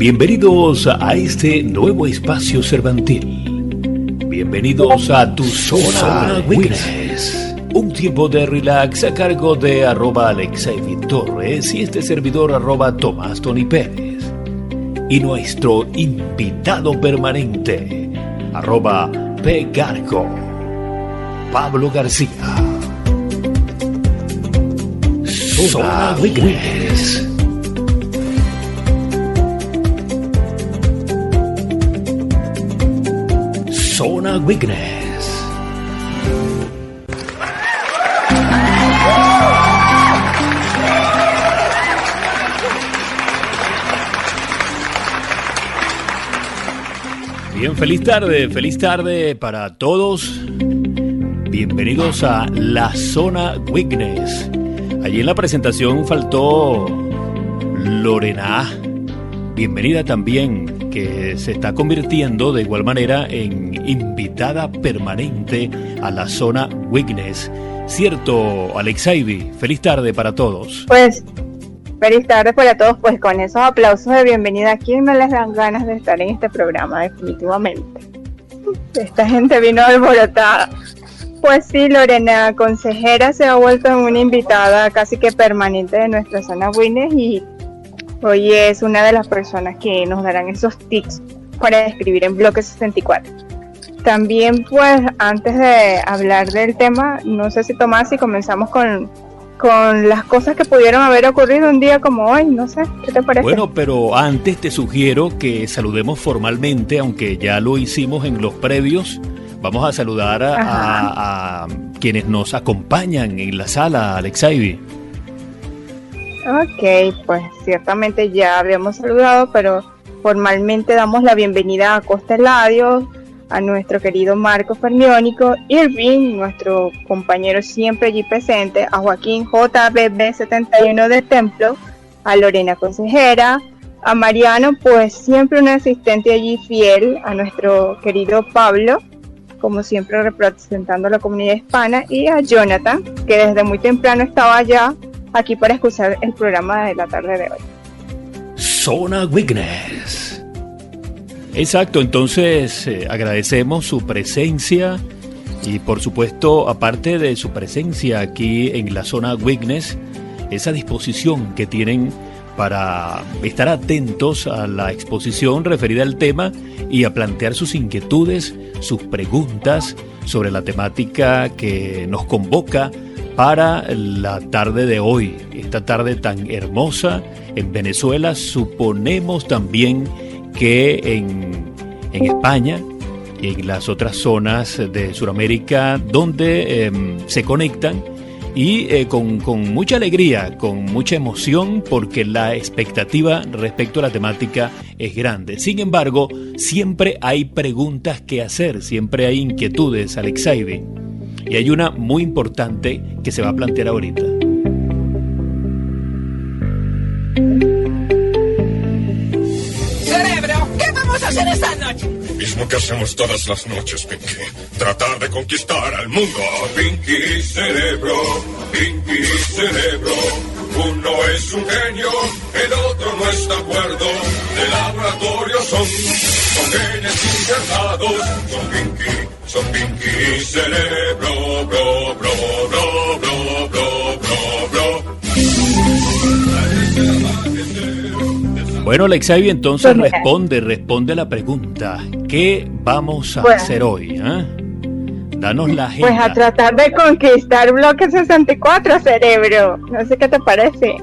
Bienvenidos a este nuevo espacio cervantil. Bienvenidos a tu Zona Witness. Un tiempo de relax a cargo de @Alexavi Torres y este servidor @Tomás Tony Pérez. Y nuestro invitado permanente, @P.Garco, Pablo García. Zona Witness. Zona Witness. Bien, feliz tarde para todos. Bienvenidos a la Zona Witness. Allí en la presentación faltó Lorena. Bienvenida también, que se está convirtiendo de igual manera en invitada permanente a la Zona Witness. ¿Cierto, Alexavi? Feliz tarde para todos. Pues, feliz tarde para todos. Pues con esos aplausos de bienvenida, ¿a quién no les dan ganas de estar en este programa? Definitivamente. Esta gente vino alborotada. Pues sí, Lorena, consejera, se ha vuelto una invitada casi que permanente de nuestra Zona Witness y hoy es una de las personas que nos darán esos tips para escribir en Bloque 64. También, pues, antes de hablar del tema, no sé si Tomás, si comenzamos con las cosas que pudieron haber ocurrido un día como hoy, no sé, ¿qué te parece? Bueno, pero antes te sugiero que saludemos formalmente, aunque ya lo hicimos en los previos. Vamos a saludar a quienes nos acompañan en la sala, Alexavi. Ok, pues ciertamente ya habíamos saludado, pero formalmente damos la bienvenida a Costa Eladio, a nuestro querido Marco Fermiónico, Irving, nuestro compañero siempre allí presente, a Joaquín JBB71 del Templo, a Lorena Consejera, a Mariano, pues siempre un asistente allí fiel, a nuestro querido Pablo, como siempre representando a la comunidad hispana, y a Jonathan, que desde muy temprano estaba allá aquí para escuchar el programa de la tarde de hoy. Zona Witness. Exacto, entonces agradecemos su presencia y por supuesto, aparte de su presencia aquí en la Zona Witness, esa disposición que tienen para estar atentos a la exposición referida al tema y a plantear sus inquietudes, sus preguntas sobre la temática que nos convoca para la tarde de hoy, esta tarde tan hermosa en Venezuela. Suponemos también que en España y en las otras zonas de Sudamérica donde se conectan y con mucha alegría, con mucha emoción, porque la expectativa respecto a la temática es grande. Sin embargo, siempre hay preguntas que hacer, siempre hay inquietudes, Alexavi. Y hay una muy importante que se va a plantear ahorita. Cerebro, ¿qué vamos a hacer esta noche? Lo mismo que hacemos todas las noches, Pinky. Tratar de conquistar al mundo. Pinky Cerebro, Pinky Cerebro. Uno es un genio, el otro no está de acuerdo. De laboratorio son genes insertados. Son Pinky Cerebro, bro, bro, bro, bro, bro, bro, bro. Bueno, Alexavi, entonces responde la pregunta. ¿Qué vamos a hacer hoy? Danos la agenda. Pues a tratar de conquistar Bloque 64, Cerebro. No sé qué te parece.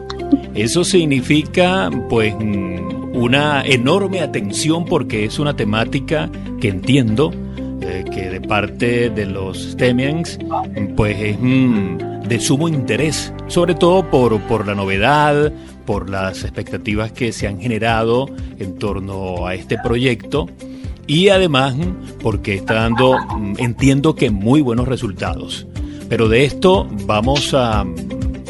Eso significa, pues, una enorme atención porque es una temática que entiendo que de parte de los Stemians, pues es de sumo interés, sobre todo por la novedad, por las expectativas que se han generado en torno a este proyecto y además porque está dando, entiendo que muy buenos resultados. Pero de esto vamos a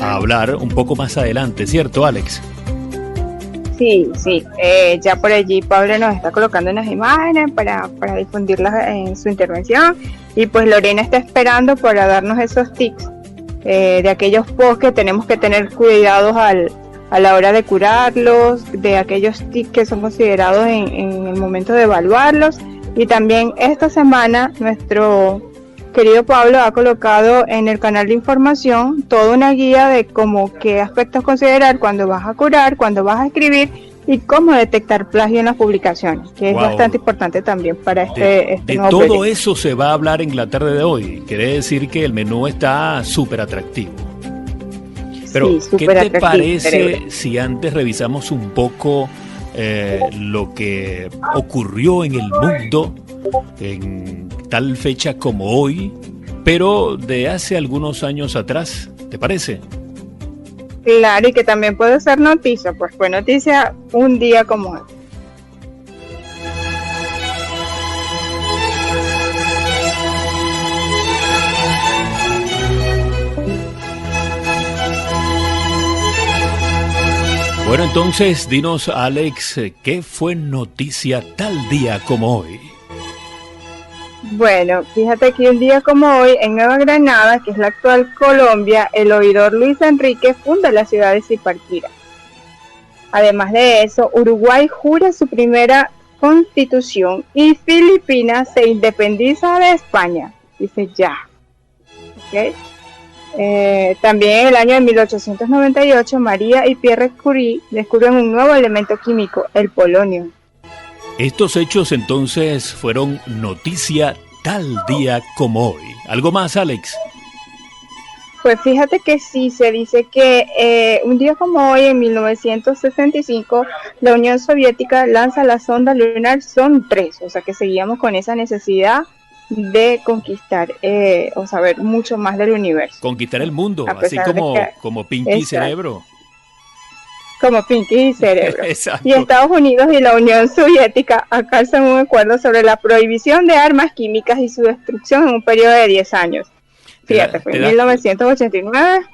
hablar un poco más adelante, ¿cierto, Alex? Sí, ya por allí Pablo nos está colocando unas imágenes para difundirlas en su intervención y pues Lorena está esperando para darnos esos tips de aquellos posts que tenemos que tener cuidados a la hora de curarlos, de aquellos tics que son considerados en el momento de evaluarlos. Y también esta semana nuestro querido Pablo ha colocado en el canal de información toda una guía de cómo qué aspectos considerar cuando vas a curar, cuando vas a escribir y cómo detectar plagio en las publicaciones, que es bastante importante también para este de nuevo todo proyecto. Eso se va a hablar en la tarde de hoy. Quiere decir que el menú está súper atractivo. Pero, Sí, ¿qué súper te atractivo, parece cerebro. si antes revisamos un poco lo que ocurrió en el mundo en tal fecha como hoy, pero de hace algunos años atrás? ¿Te parece? Claro, y que también puede ser noticia, pues fue noticia un día como hoy. Bueno, entonces dinos, Alex, ¿qué fue noticia tal día como hoy? Bueno, fíjate que un día como hoy, en Nueva Granada, que es la actual Colombia, el oidor Luis Enrique funda la ciudad de Zipaquirá. Además de eso, Uruguay jura su primera constitución y Filipinas se independiza de España. Dice ya. ¿Okay? También en el año de 1898, María y Pierre Curie descubren un nuevo elemento químico, el polonio. Estos hechos entonces fueron noticia tal día como hoy. ¿Algo más, Alex? Pues fíjate que sí, se dice que un día como hoy, en 1965, la Unión Soviética lanza la sonda lunar Son 3, o sea que seguíamos con esa necesidad de conquistar o saber mucho más del universo. Conquistar el mundo, A así pesar de como, que- como Pinky Exacto. Cerebro. Como Pinky y Cerebro. Exacto. Y Estados Unidos y la Unión Soviética alcanzan un acuerdo sobre la prohibición de armas químicas y su destrucción en un periodo de 10 años. Fíjate, fue en 1989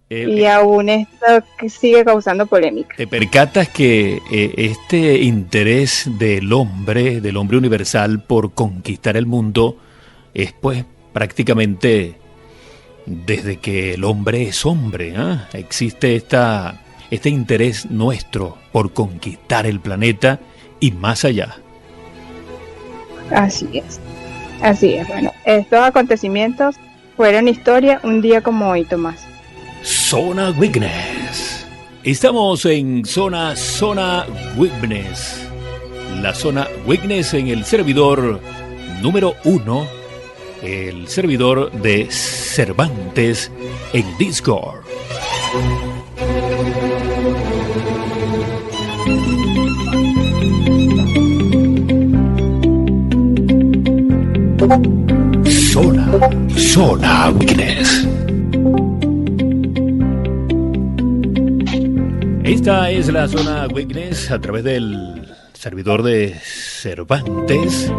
y aún esto que sigue causando polémica. ¿Te percatas que este interés del hombre universal por conquistar el mundo es pues prácticamente desde que el hombre es hombre, ¿eh? Existe este interés nuestro por conquistar el planeta y más allá. Así es. Bueno, estos acontecimientos fueron historia un día como hoy, Tomás. Zona Witness. Estamos en Zona Witness. La Zona Witness en el servidor número 1, el servidor de Cervantes en Discord. Zona Witness. Esta es la Zona Witness a través del servidor de Cervantes.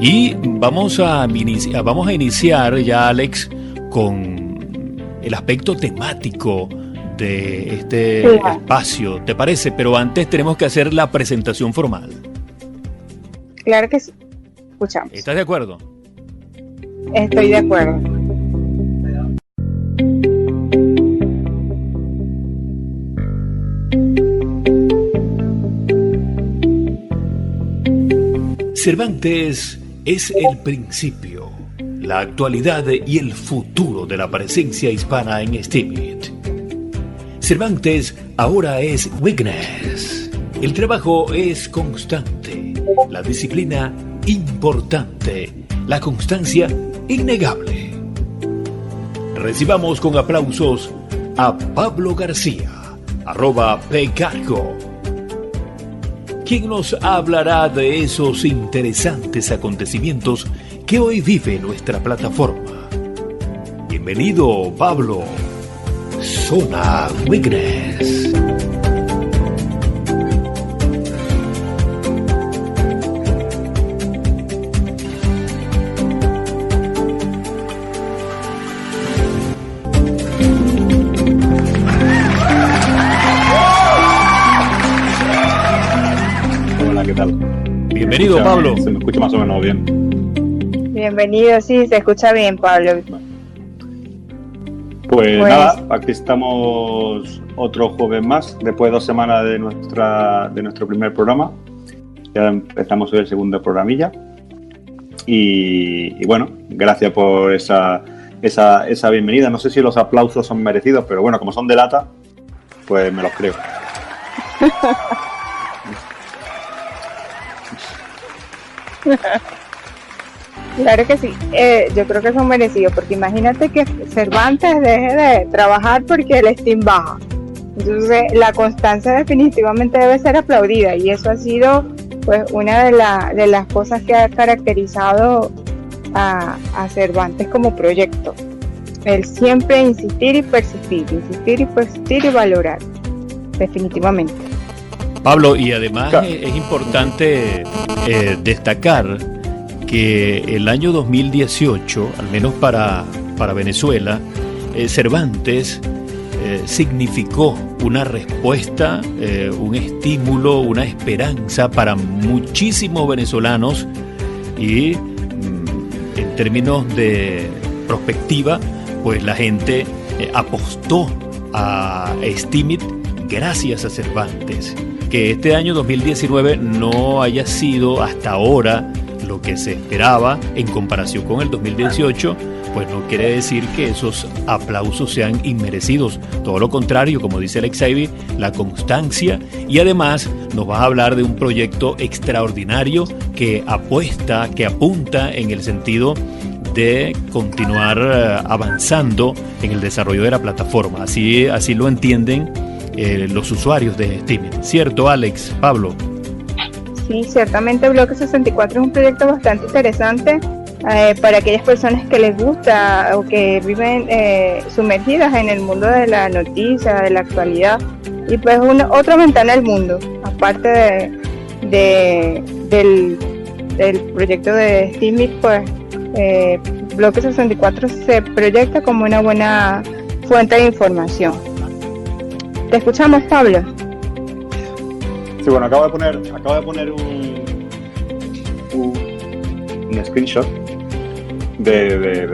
Y vamos a iniciar ya, Alex, con el aspecto temático de este espacio, ¿te parece? Pero antes tenemos que hacer la presentación formal. Claro que sí. Escuchamos. ¿Estás de acuerdo? Estoy de acuerdo. Cervantes es el principio, la actualidad y el futuro de la presencia hispana en Steamit. Cervantes ahora es Witness. El trabajo es constante, la disciplina importante, la constancia innegable. Recibamos con aplausos a Pablo García, @pcargo, quien nos hablará de esos interesantes acontecimientos que hoy vive nuestra plataforma. Bienvenido, Pablo. Zona Witness. Hola, ¿qué tal? Bienvenido, ¿Se Pablo. me escucha más o menos bien? Bienvenido, sí, se escucha bien, Pablo. Pues nada, aquí estamos otro jueves más, después de 2 semanas de nuestro primer programa. Ya empezamos hoy el segundo programilla. Y bueno, gracias por esa bienvenida. No sé si los aplausos son merecidos, pero bueno, como son de lata, pues me los creo. Claro que sí, yo creo que son merecidos, porque imagínate que Cervantes deje de trabajar porque el Steam baja. Entonces la constancia definitivamente debe ser aplaudida, y eso ha sido pues una de las cosas que ha caracterizado a Cervantes como proyecto. El siempre insistir y persistir y valorar, definitivamente. Pablo, y además es importante destacar que el año 2018, al menos para Venezuela, Cervantes significó una respuesta, un estímulo, una esperanza para muchísimos venezolanos, y en términos de perspectiva, pues la gente apostó a Steemit gracias a Cervantes. Que este año 2019 no haya sido hasta ahora lo que se esperaba en comparación con el 2018, pues no quiere decir que esos aplausos sean inmerecidos. Todo lo contrario, como dice Alex Ivy, la constancia, y además nos vas a hablar de un proyecto extraordinario que apunta en el sentido de continuar avanzando en el desarrollo de la plataforma. Así lo entienden los usuarios de Steam. ¿Cierto, Alex? Pablo. Sí, ciertamente Bloque 64 es un proyecto bastante interesante para aquellas personas que les gusta o que viven sumergidas en el mundo de la noticia, de la actualidad, y pues otra ventana al mundo, aparte del proyecto de Steemit. Pues Bloque 64 se proyecta como una buena fuente de información. Te escuchamos, Pablo. Sí, bueno, acabo de poner un screenshot de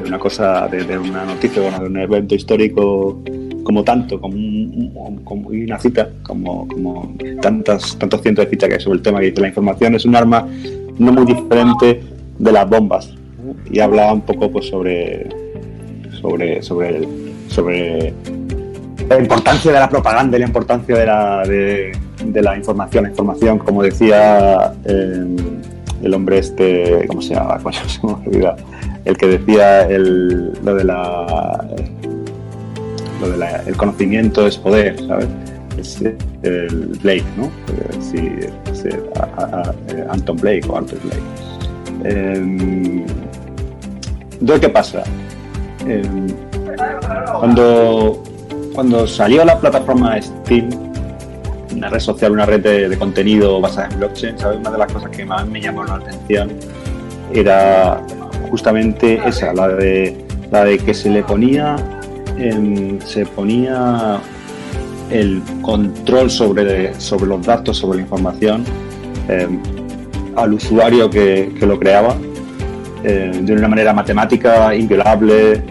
una cosa, de una noticia, bueno, de un evento histórico como una cita, como tantos cientos de citas que hay sobre el tema, que dice: la información es un arma no muy diferente de las bombas, y hablaba un poco pues sobre la importancia de la propaganda y la importancia de la información. La información, como decía el hombre este, ¿cómo se llama? Coño, se me olvida. El que decía lo de el conocimiento es poder, ¿sabes? Es el Blake, ¿no? Sí, Anton Blake o Arthur Blake. Entonces, ¿qué pasa? Cuando salió la plataforma Steam, una red social, una red de contenido basada en blockchain, ¿sabes? Una de las cosas que más me llamó la atención era justamente esa, la de que se ponía el control sobre los datos, sobre la información al usuario que lo creaba, de una manera matemática, inviolable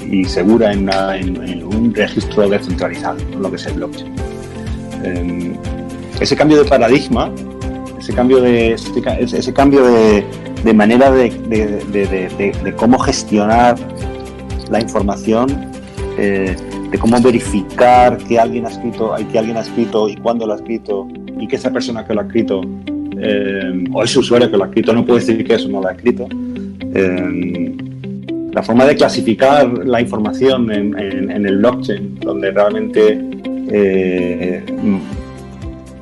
y segura en un registro descentralizado, lo que es el blockchain. Ese cambio de paradigma, ese cambio de manera de cómo gestionar la información, de cómo verificar que alguien ha escrito y cuándo lo ha escrito, y que esa persona que lo ha escrito o ese usuario que lo ha escrito no puede decir que eso no lo ha escrito. La forma de clasificar la información en el blockchain, donde realmente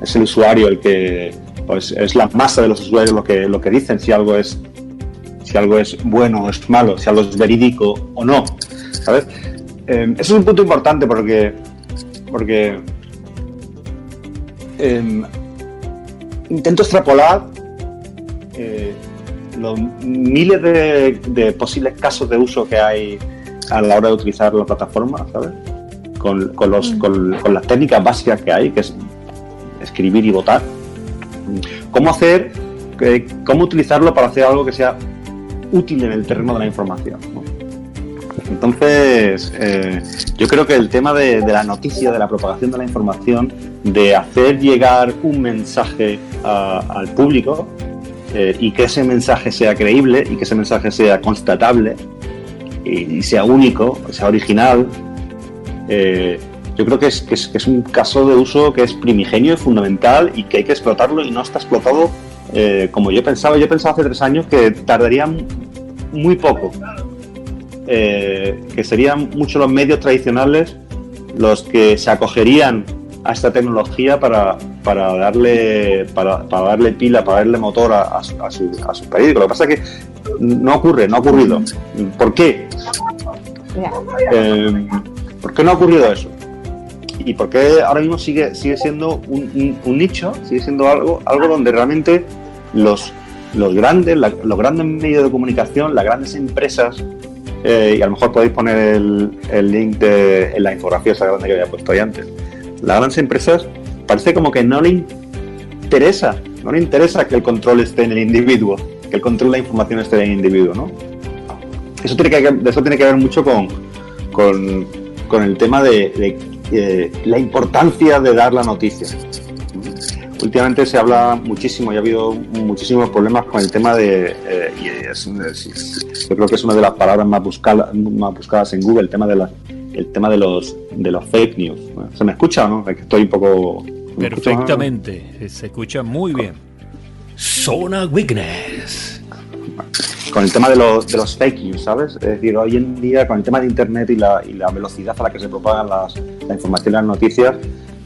es el usuario el que, pues, es la masa de los usuarios lo que dicen si algo es bueno o es malo, si algo es verídico o no, ¿sabes? Eso es un punto importante porque intento extrapolar los miles de posibles casos de uso que hay a la hora de utilizar la plataforma, ¿sabes? Con las técnicas básicas que hay, que es escribir y votar. Cómo utilizarlo para hacer algo que sea útil en el terreno de la información, ¿no? Entonces, yo creo que el tema de la noticia, de la propagación de la información, de hacer llegar un mensaje al público y que ese mensaje sea creíble y que ese mensaje sea constatable y sea único, sea original, yo creo que es un caso de uso que es primigenio y fundamental y que hay que explotarlo y no está explotado como yo pensaba. Yo pensaba hace 3 años que tardaría muy poco, que serían muchos los medios tradicionales los que se acogerían a esta tecnología para darle pila, para darle motor a su periódico. Lo que pasa es que no ha ocurrido. ¿Por qué? ¿Por qué no ha ocurrido eso? ¿Y por qué ahora mismo sigue siendo un nicho? Sigue siendo algo donde realmente los grandes medios de comunicación, las grandes empresas, y a lo mejor podéis poner el link en la infografía esa grande que había puesto ahí antes. Las grandes empresas parece como que no le interesa que el control esté en el individuo, que el control de la información esté en el individuo, ¿no? Eso tiene que ver mucho con el tema de la importancia de dar la noticia. Últimamente se habla muchísimo y ha habido muchísimos problemas con el tema de yo creo que es una de las palabras más buscadas en Google, el tema de los fake news. ¿Se me escucha o no? Es que estoy un poco... Perfectamente, se escucha muy bien. Zona Weakness. Con el tema de los fake news, ¿sabes? Es decir, hoy en día con el tema de internet y la velocidad a la que se propagan la información y las noticias,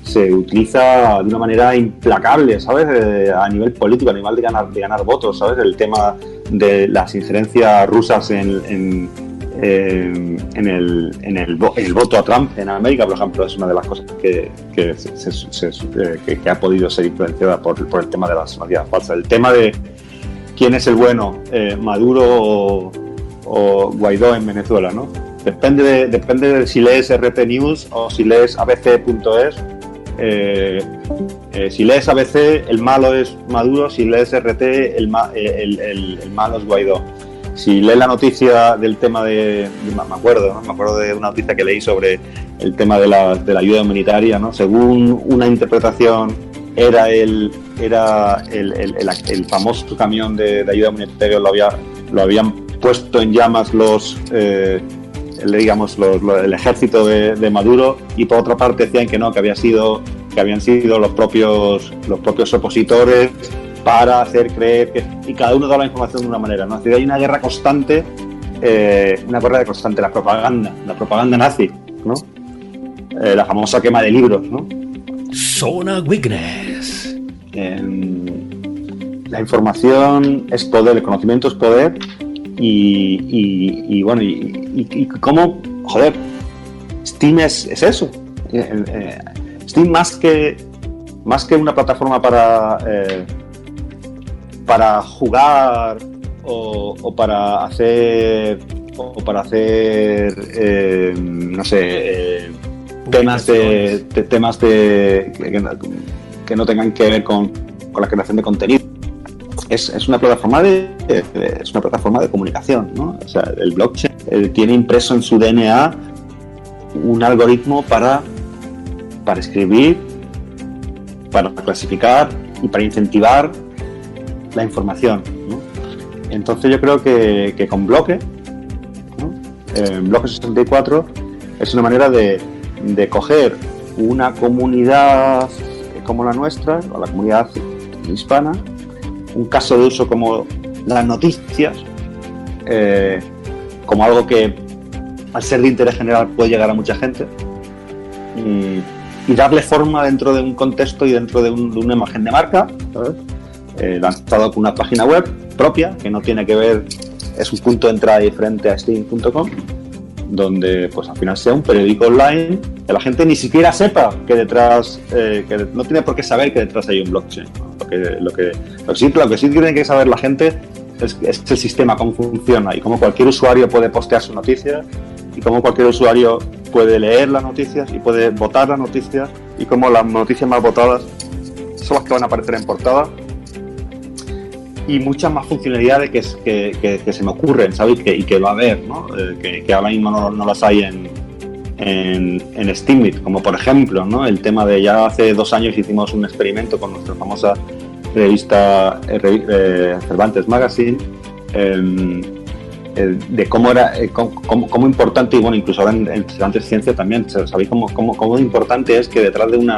se utiliza de una manera implacable, ¿sabes? A nivel político, a nivel de ganar votos, ¿sabes? El tema de las injerencias rusas en el voto a Trump en América, por ejemplo, es una de las cosas que ha podido ser influenciada por el tema de las noticias falsas. El tema de quién es el bueno, Maduro o Guaidó en Venezuela, ¿no? Depende de si lees RT News o si lees abc.es. Si lees ABC, el malo es Maduro. Si lees RT, el malo es Guaidó. Si lees la noticia del tema me acuerdo de una noticia que leí sobre el tema de la ayuda humanitaria, ¿no? Según una interpretación, era el famoso camión de ayuda humanitaria, lo habían puesto en llamas el ejército de Maduro, y por otra parte decían que no, que habían sido los propios opositores para hacer creer y cada uno da la información de una manera, ¿no? Es decir, hay una guerra constante, la propaganda nazi, ¿no? La famosa quema de libros, ¿no? Zona Weakness. La información es poder, el conocimiento es poder, y bueno, y cómo, joder, Steam es eso. Steam más que una plataforma para jugar o para hacer no sé, temas que no tengan que ver con la creación de contenido. Es una plataforma de comunicación, ¿no? O sea, el blockchain tiene impreso en su DNA un algoritmo para escribir, para clasificar y para incentivar la información, ¿no? Entonces yo creo que con Bloque, ¿no? Bloque 64 es una manera de coger una comunidad como la nuestra, o la comunidad hispana, un caso de uso como las noticias, como algo que al ser de interés general puede llegar a mucha gente, y darle forma dentro de un contexto y dentro de una imagen de marca, ¿sabes? Lanzado con una página web propia que no tiene que ver, es un punto de entrada diferente a Steam.com, donde pues al final sea un periódico online que la gente ni siquiera sepa que detrás, que no tiene por qué saber que detrás hay un blockchain, ¿no? Lo que sí tiene que saber la gente es el sistema, cómo funciona, y cómo cualquier usuario puede postear su noticia, y cómo cualquier usuario puede leer las noticias y puede votar las noticias, y cómo las noticias más votadas son las que van a aparecer en portada. y muchas más funcionalidades que se me ocurren, ¿sabes? Y que va a haber, ¿no? Que ahora mismo no las hay en Steemit, como por ejemplo, ¿no? El tema de ya hace 2 años hicimos un experimento con nuestra famosa revista Cervantes Magazine, de cómo era cómo importante, y bueno, incluso ahora en Cervantes Ciencia también, ¿sabéis cómo importante es que detrás de un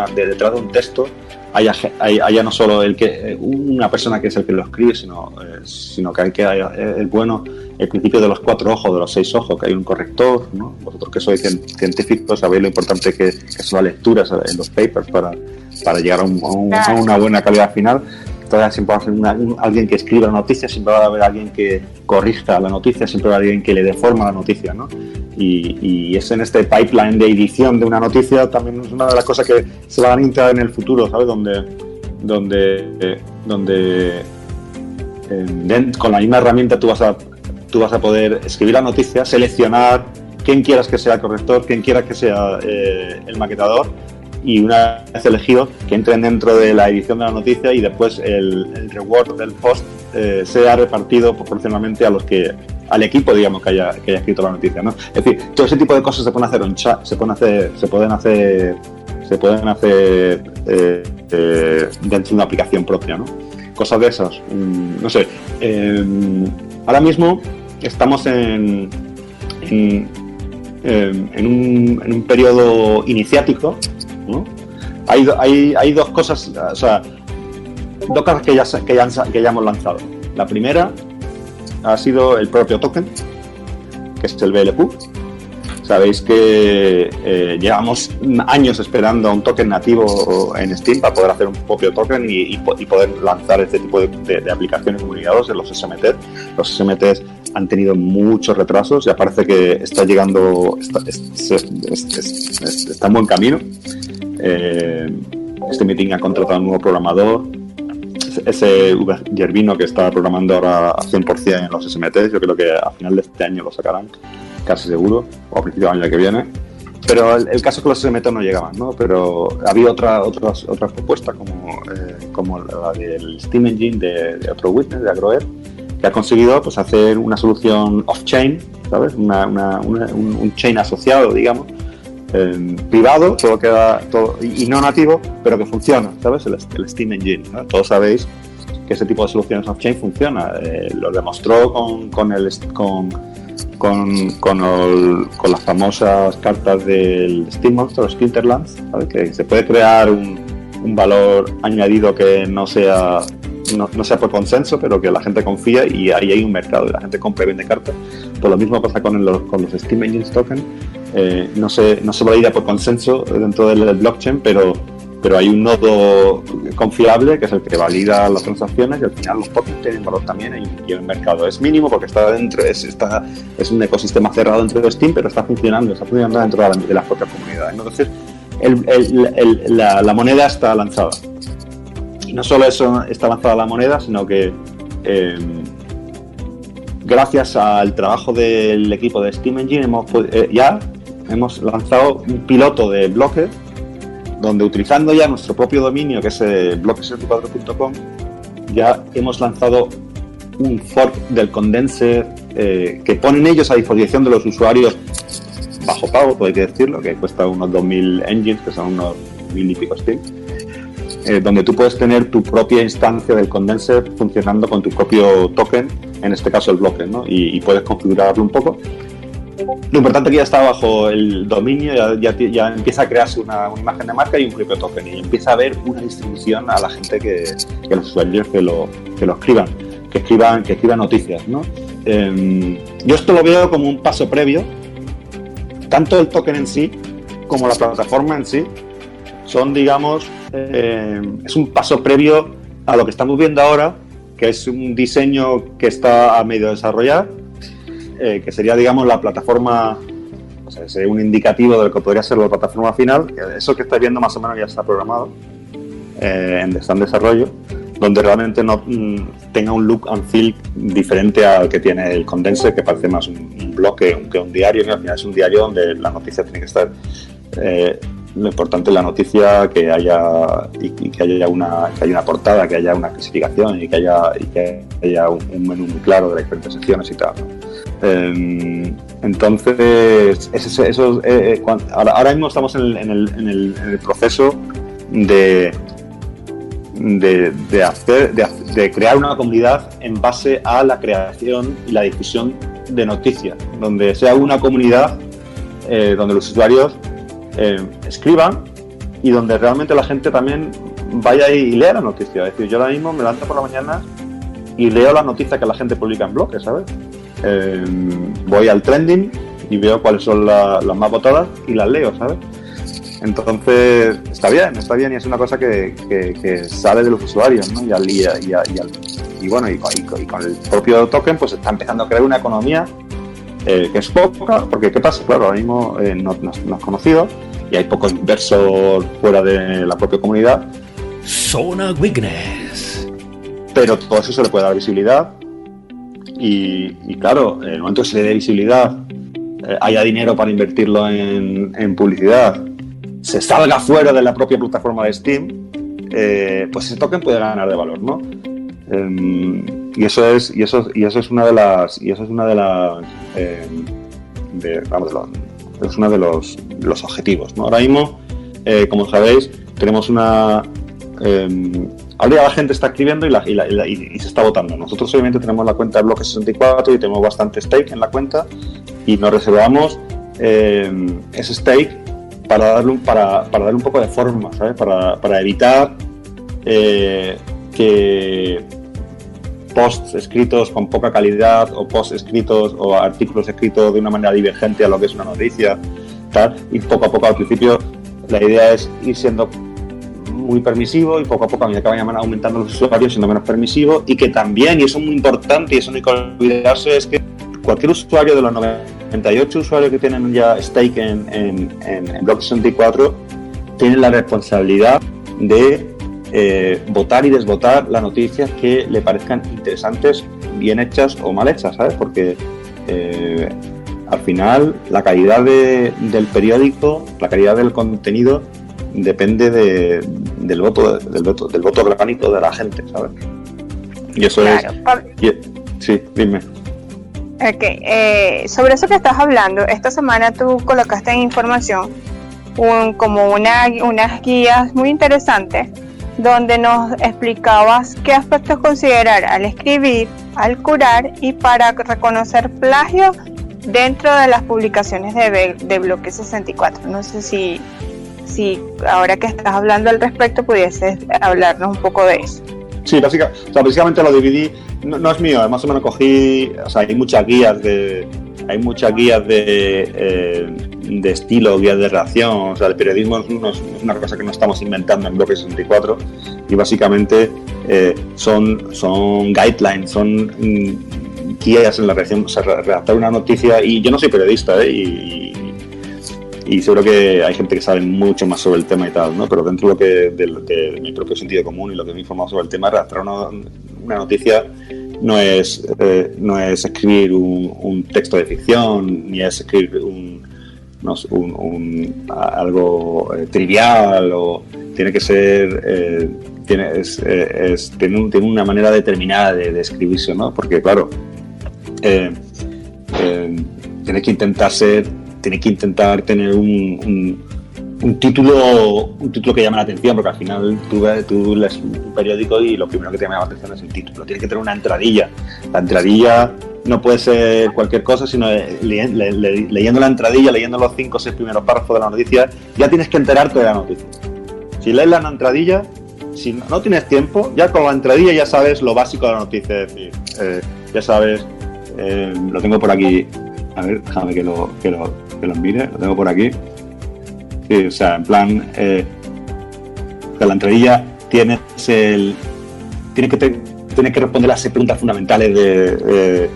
texto haya no solo una persona que es el que lo escribe, sino que haya el principio de los 4 ojos, de los 6 ojos, que hay un corrector, ¿no? Vosotros que sois científicos sabéis lo importante que son las lecturas en los papers para llegar a una buena calidad final. Entonces siempre va a haber alguien que escriba la noticia, siempre va a haber alguien que corrija la noticia, siempre va a haber alguien que le deforma la noticia, ¿no? Y es en este pipeline de edición de una noticia también es una de las cosas que se van a integrar en el futuro, ¿sabes? Donde con la misma herramienta tú vas a poder escribir la noticia, seleccionar quién quieras que sea el corrector, quién quieras que sea el maquetador, y una vez elegido que entren dentro de la edición de la noticia, y después el reward del post sea repartido proporcionalmente al equipo, digamos, que haya escrito la noticia, ¿no? Es decir, todo ese tipo de cosas se pueden hacer en chat, se pueden hacer dentro de una aplicación propia, ¿no? Cosas de esas, no sé. Ahora mismo estamos en un periodo iniciático, ¿no? Hay 2 cosas, o sea, 2 cosas que ya hemos lanzado. La primera ha sido el propio token, que es el BLQ. Sabéis que llevamos años esperando a un token nativo en Steam para poder hacer un propio token y poder lanzar este tipo de aplicaciones comunicadas en los SMT. Los SMTs han tenido muchos retrasos, ya parece que está llegando, está en buen camino. Este meeting ha contratado a un nuevo programador, ese Gervino, que está programando ahora a 100% en los SMTs. Yo creo que a final de este año lo sacarán, casi seguro, o a principio del año que viene. Pero el caso es que los SMT no llegaban, ¿no? Pero había otras propuestas como la del Steam Engine de Otro Witness, de Agroair, que ha conseguido pues hacer una solución off-chain, ¿sabes? Un chain asociado, digamos, privado, todo y no nativo, pero que funciona, ¿sabes? El Steam Engine, ¿no? Todos sabéis que ese tipo de soluciones off-chain funciona. Lo demostró con las famosas cartas del Steam Monster, los Hinterlands, ¿sabes? Que se puede crear un valor añadido que no sea por consenso, pero que la gente confía, y ahí hay un mercado y la gente compra y vende cartas. Pues lo mismo pasa con los Steam Engine Token. No se valida por consenso dentro del blockchain, pero hay un nodo confiable que es el que valida las transacciones, y al final los tokens tienen valor también, y el mercado es mínimo porque está dentro, es un ecosistema cerrado dentro de Steam, pero está funcionando dentro de las propias comunidades, ¿no? Entonces la moneda está lanzada. Y no solo eso está lanzada la moneda, sino que gracias al trabajo del equipo de Steam Engine hemos lanzado un piloto de bloque donde, utilizando ya nuestro propio dominio, que es bloque64.com, ya hemos lanzado un fork del condenser que ponen ellos a disposición de los usuarios bajo pago, todo hay que decirlo, que cuesta unos 2.000 engines, que son unos 1.000 y pico Steam, donde tú puedes tener tu propia instancia del condenser funcionando con tu propio token, en este caso el bloque, ¿no? Y puedes configurarlo un poco. Lo importante es que ya está bajo el dominio, ya empieza a crearse una imagen de marca y un propio token, y empieza a haber una distribución a la gente que los usuarios que lo escriban, que escriban noticias, ¿no? Yo esto lo veo como un paso previo. Tanto el token en sí como la plataforma en sí son, digamos, es un paso previo a lo que estamos viendo ahora, que es un diseño que está a medio desarrollar, que sería, digamos, la plataforma, o sea, sería un indicativo de lo que podría ser la plataforma final. Eso que estáis viendo más o menos ya está programado, está en desarrollo, donde realmente no tenga un look and feel diferente al que tiene el condenser, que parece más un blog que un diario, que al final es un diario donde la noticia tiene que estar lo importante es la noticia, que haya una portada, que haya una clasificación y que haya un menú muy claro de las diferentes secciones y tal, ¿no? Entonces, ahora mismo estamos en el proceso de crear una comunidad en base a la creación y la difusión de noticias, donde sea una comunidad donde los usuarios escriban y donde realmente la gente también vaya y lea la noticia. Es decir, yo ahora mismo me levanto por la mañana y leo las noticias que la gente publica en bloques, ¿sabes? Voy al trending y veo cuáles son las más votadas y las leo, ¿sabes? Entonces está bien y es una cosa que sale de los usuarios, ¿no? Y con el propio token pues está empezando a crear una economía que es poca, porque ¿qué pasa? Claro, ahora mismo no es conocido y hay pocos inversores fuera de la propia comunidad. Zona Witness. Pero todo eso se le puede dar visibilidad y claro, en el momento que se le dé visibilidad, haya dinero para invertirlo en publicidad, se salga fuera de la propia plataforma de Steam, pues ese token puede ganar de valor, ¿no? Y eso es una de las los objetivos, ¿no? Ahora mismo, como sabéis, tenemos ahora la gente está escribiendo y se está votando. Nosotros obviamente tenemos la cuenta de Bloque 64 y tenemos bastante stake en la cuenta y nos reservamos ese stake para darle un poco de forma, ¿sabes? Para evitar que posts escritos con poca calidad o posts escritos o artículos escritos de una manera divergente a lo que es una noticia, tal, y poco a poco al principio la idea es ir siendo muy permisivo y poco a poco a medida que vayan aumentando los usuarios siendo menos permisivo y que también, y eso es muy importante y eso no hay que olvidarse, es que cualquier usuario de los 98 usuarios que tienen ya stake en Bloque 64 tienen la responsabilidad de votar y desvotar las noticias que le parezcan interesantes, bien hechas o mal hechas, ¿sabes? Porque al final la calidad del periódico, la calidad del contenido depende del voto orgánico de la gente, ¿sabes? Y eso claro. Sí, dime. Ok, sobre eso que estás hablando, esta semana tú colocaste en información como unas guías muy interesantes donde nos explicabas qué aspectos considerar al escribir, al curar y para reconocer plagio dentro de las publicaciones de Bloque 64. No sé si ahora que estás hablando al respecto pudieses hablarnos un poco de eso. Sí, básicamente lo dividí, no es mío, más o menos cogí, hay muchas guías de estilo, guías de redacción, el periodismo es una cosa que no estamos inventando en Bloque 64 y básicamente son guidelines, son guías en la redacción, redactar una noticia, y yo no soy periodista, y seguro que hay gente que sabe mucho más sobre el tema y tal, ¿no? Pero dentro de mi propio sentido común y lo que me he informado sobre el tema, redactar una noticia no es escribir un texto de ficción, ni es escribir algo trivial, o tiene que ser tiene una manera determinada de escribirse, ¿no? Porque claro, tiene que intentar tener un título que llame la atención, porque al final tú lees un periódico y lo primero que te llama la atención es el título. Tiene que tener una entradilla. La entradilla no puede ser cualquier cosa, sino leyendo la entradilla, leyendo los 5 o 6 primeros párrafos de la noticia, ya tienes que enterarte de la noticia. Si lees la entradilla, si no tienes tiempo, ya con la entradilla ya sabes lo básico de la noticia, es decir, ya sabes, lo tengo por aquí, a ver, déjame que lo mire, lo tengo por aquí. Sí, o sea, en plan, con la entradilla tienes tiene que responder a las preguntas fundamentales de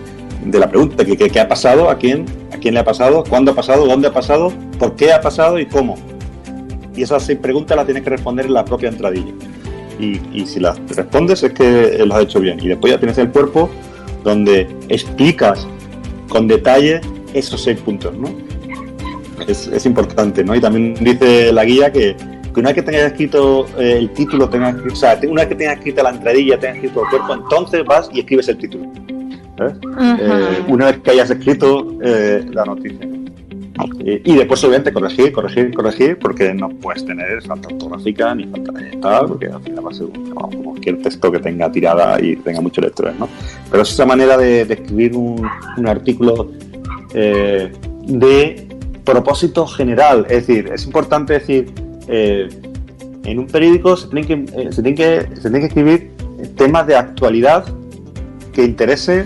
la pregunta, ¿qué ha pasado? ¿A quién le ha pasado? ¿Cuándo ha pasado? ¿Dónde ha pasado? ¿Por qué ha pasado? ¿Y cómo? Y esas 6 preguntas las tienes que responder en la propia entradilla. Y si las respondes es que lo has hecho bien. Y después ya tienes el cuerpo donde explicas con detalle esos 6 puntos, ¿no? es importante, ¿no? Y también dice la guía que una vez que tengas escrito el título, una vez que tengas escrita la entradilla, tengas escrito el cuerpo, entonces vas y escribes el título, ¿sabes? Una vez que hayas escrito la noticia. Y después, obviamente, corregir, porque no puedes tener falta ortográfica ni falta de tal, porque al final va a ser como cualquier texto que tenga tirada y tenga muchos lectores, ¿no? Pero es esa manera de escribir un artículo de propósito general. Es decir, es importante decir, en un periódico se tienen que escribir temas de actualidad que interese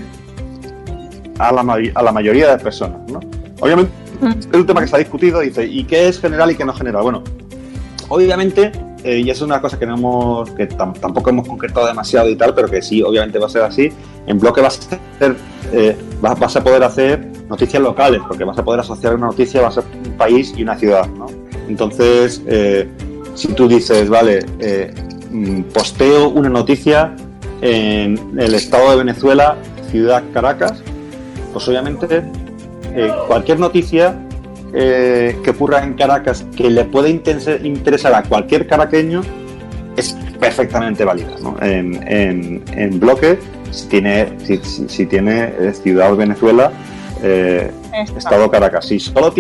a la mayoría de personas, ¿no? Obviamente es un tema que se ha discutido, dice, ¿y qué es general y qué no es general? Bueno, obviamente, y es una cosa que tampoco hemos concretado demasiado y tal, pero que sí, obviamente va a ser así. En Bloque vas a poder hacer noticias locales, porque vas a poder asociar una noticia, va a ser un país y una ciudad, ¿no? Entonces, si tú dices, vale, posteo una noticia en el estado de Venezuela, ciudad Caracas, pues obviamente cualquier noticia que ocurra en Caracas que le pueda interesar a cualquier caraqueño es perfectamente válida, ¿no? En Bloque, si tiene ciudad Venezuela, estado Caracas. Si solo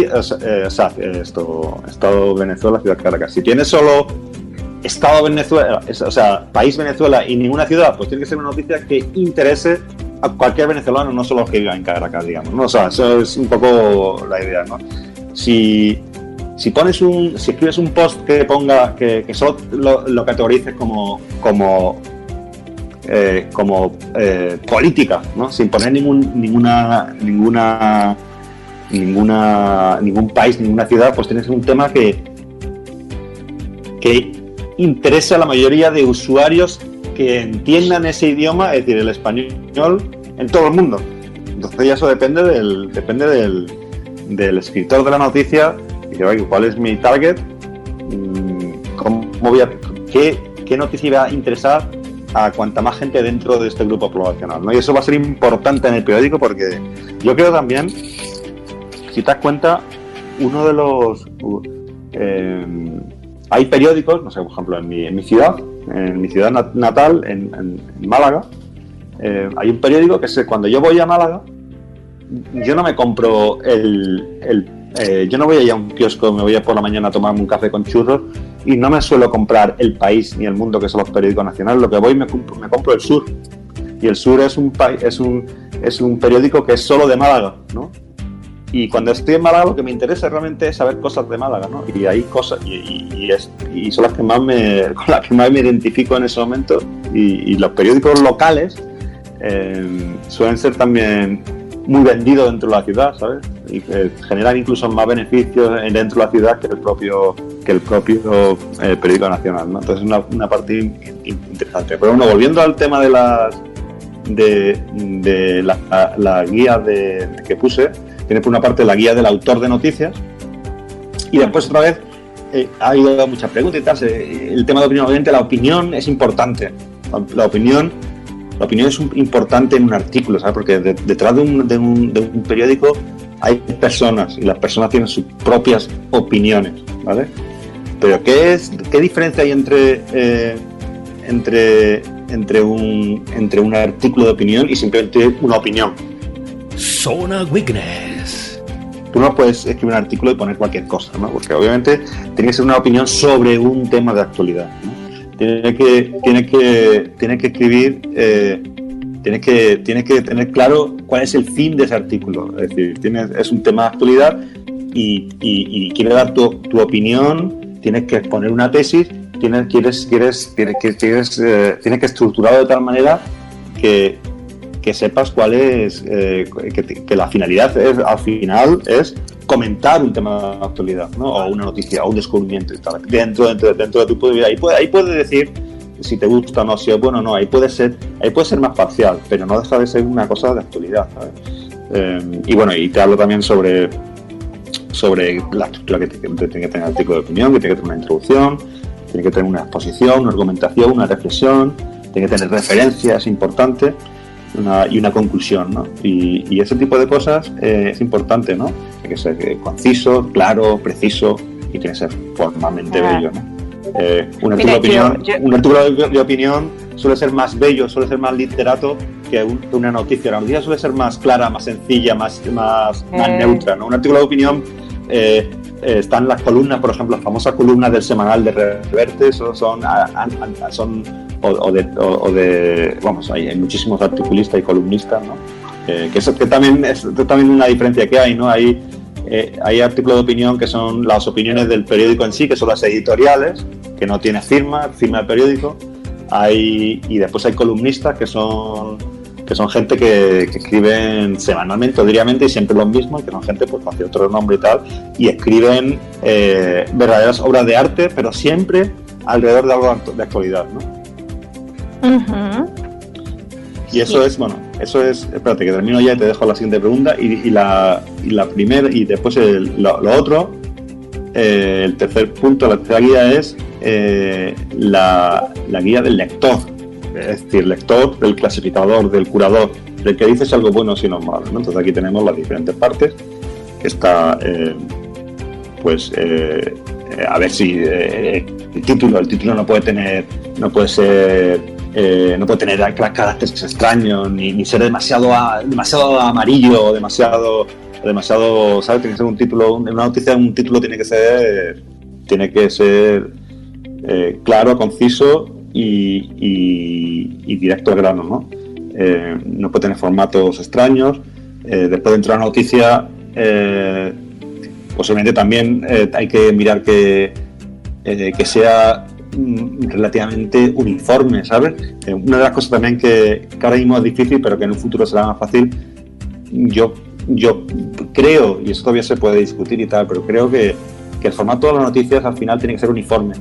estado Venezuela, ciudad Caracas. Si tiene solo estado Venezuela, país Venezuela y ninguna ciudad, pues tiene que ser una noticia que interese a cualquier venezolano, no solo los que vivan en Caracas, digamos, ¿no? O sea, eso es un poco la idea, ¿no? Si escribes un post que ponga que solo lo categorices como política, ¿no? Sin poner ningún país, ninguna ciudad, pues tienes un tema que interesa a la mayoría de usuarios que entiendan ese idioma, es decir, el español, en todo el mundo. Entonces ya eso depende del escritor de la noticia, y que, cuál es mi target, qué noticia va a interesar a cuanta más gente dentro de este grupo poblacional, ¿no? Y eso va a ser importante en el periódico, porque yo creo también, si te das cuenta, uno de los hay periódicos, no sé, por ejemplo, en mi ciudad natal, en Málaga, hay un periódico que cuando yo voy a Málaga, yo no me compro yo no voy a ir a un kiosco, me voy a por la mañana a tomarme un café con churros y no me suelo comprar El País ni El Mundo, que son los periódicos nacionales. Lo que voy me compro El Sur, y El Sur es un periódico que es solo de Málaga, ¿no? Y cuando estoy en Málaga, lo que me interesa realmente es saber cosas de Málaga, ¿no? Y hay cosas, y son las que más con las que más me identifico en ese momento. Y los periódicos locales suelen ser también muy vendidos dentro de la ciudad, ¿sabes? Y generan incluso más beneficios dentro de la ciudad que el propio periódico nacional, ¿no? Entonces es una parte interesante. Pero bueno, volviendo al tema de las guías que puse, tiene por una parte la guía del autor de noticias, y después otra vez ha habido muchas preguntas y tal. El tema de opinión, obviamente la opinión es importante. La opinión es importante en un artículo, ¿sabes? Porque detrás de un periódico hay personas, y las personas tienen sus propias opiniones, ¿vale? Pero ¿qué diferencia hay entre un artículo de opinión y simplemente una opinión? Zona Witness. Tú no puedes escribir un artículo y poner cualquier cosa, ¿no? Porque obviamente tiene que ser una opinión sobre un tema de actualidad, ¿no? Tiene que escribir, tienes que tener claro cuál es el fin de ese artículo. Es decir, es un tema de actualidad y quieres dar tu opinión, tienes que exponer una tesis, tienes que estructurarlo de tal manera que sepas cuál es, que la finalidad al final es comentar un tema de actualidad, ¿no? O una noticia, o un descubrimiento y tal, dentro de tu punto de vista. Ahí puedes decir si te gusta o no, si es bueno o no. Ahí puede ser más parcial, pero no deja de ser una cosa de actualidad, ¿sabes? Y bueno, y te hablo también sobre la estructura que tiene que tener el artículo de opinión, que tiene que tener una introducción, tiene que tener una exposición, una argumentación, una reflexión, tiene que tener referencias importantes. y una conclusión, ¿no? Y ese tipo de cosas es importante, ¿no? Hay que ser conciso, claro, preciso y tiene que ser formalmente bello, ¿no? Un artículo de opinión suele ser más bello, suele ser más literato que una noticia. La noticia suele ser más clara, más sencilla, más neutra, ¿no? Un artículo de opinión están las columnas, por ejemplo, las famosas columnas del semanal de Reverte, hay muchísimos articulistas y columnistas, ¿no? Que también es una diferencia que hay, ¿no? Hay artículos de opinión que son las opiniones del periódico en sí, que son las editoriales, que no tiene firma del periódico. Y después hay columnistas que son gente que escriben semanalmente o diariamente y siempre lo mismo, y que son gente pues hacia otro nombre y tal, y escriben verdaderas obras de arte, pero siempre alrededor de algo de actualidad, ¿no? Uh-huh. Y eso es, espérate que termino ya y te dejo la siguiente pregunta, y la primera, y después lo otro, el tercer punto, la tercera guía es la guía del lector, es decir, lector, del clasificador, del curador, del que dice si algo bueno o si no es malo, ¿no? Entonces aquí tenemos las diferentes partes, que está, a ver si el título no puede tener caracteres extraños, ni ser demasiado amarillo o demasiado, ¿sabes? Tiene que ser un título, una noticia, un título tiene que ser claro, conciso y directo al grano, ¿no? No puede tener formatos extraños. Después de entrar a la noticia, posiblemente también hay que mirar que sea relativamente uniforme, ¿sabes? Una de las cosas también que ahora mismo es difícil, pero que en un futuro será más fácil, yo creo, y eso todavía se puede discutir y tal, pero creo que el formato de las noticias al final tiene que ser uniforme.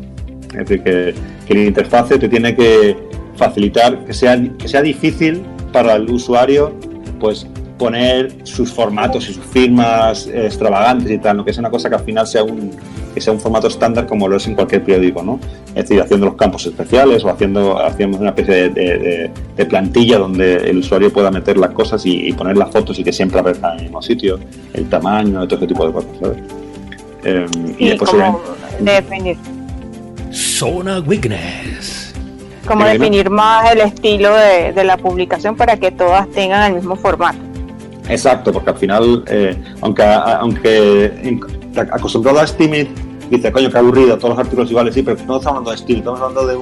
Es decir, que la interfase te tiene que facilitar, que sea difícil para el usuario, pues poner sus formatos y sus firmas extravagantes y tal, ¿no? Que es una cosa que al final sea un formato estándar como lo es en cualquier periódico, ¿no? Es decir, haciendo los campos especiales o haciendo una especie de plantilla donde el usuario pueda meter las cosas y poner las fotos y que siempre aparezcan en el mismo sitio, el tamaño, todo ese tipo de cosas, ¿sabes? Y después como definir. Zona Witness. Como definir más el estilo de la publicación para que todas tengan el mismo formato. Exacto, porque al final, aunque acostumbrado a Steamit, dice, coño, qué aburrido, todos los artículos iguales, sí, pero no estamos hablando de Steamit, estamos hablando de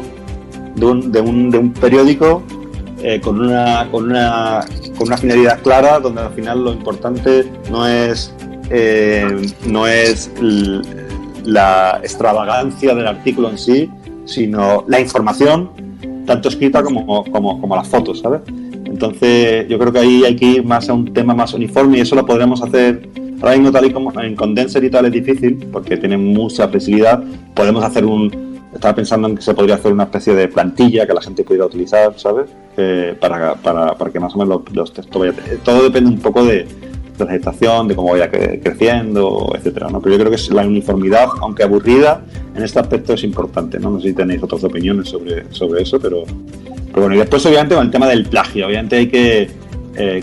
un periódico con una finalidad clara, donde al final lo importante no es la extravagancia del artículo en sí, sino la información, tanto escrita como las fotos, ¿sabes? Entonces yo creo que ahí hay que ir más a un tema más uniforme, y eso lo podremos hacer ahora mismo, tal y como en Condenser y tal es difícil porque tiene mucha flexibilidad. Podemos hacer estaba pensando en que se podría hacer una especie de plantilla que la gente pudiera utilizar, ¿sabes? Para que más o menos los textos vayan. Todo depende un poco de la gestación, de cómo vaya creciendo, etcétera, ¿no? Pero yo creo que la uniformidad, aunque aburrida, en este aspecto es importante, ¿no? No sé si tenéis otras opiniones sobre eso, pero bueno. Y después, obviamente, con el tema del plagio, obviamente hay que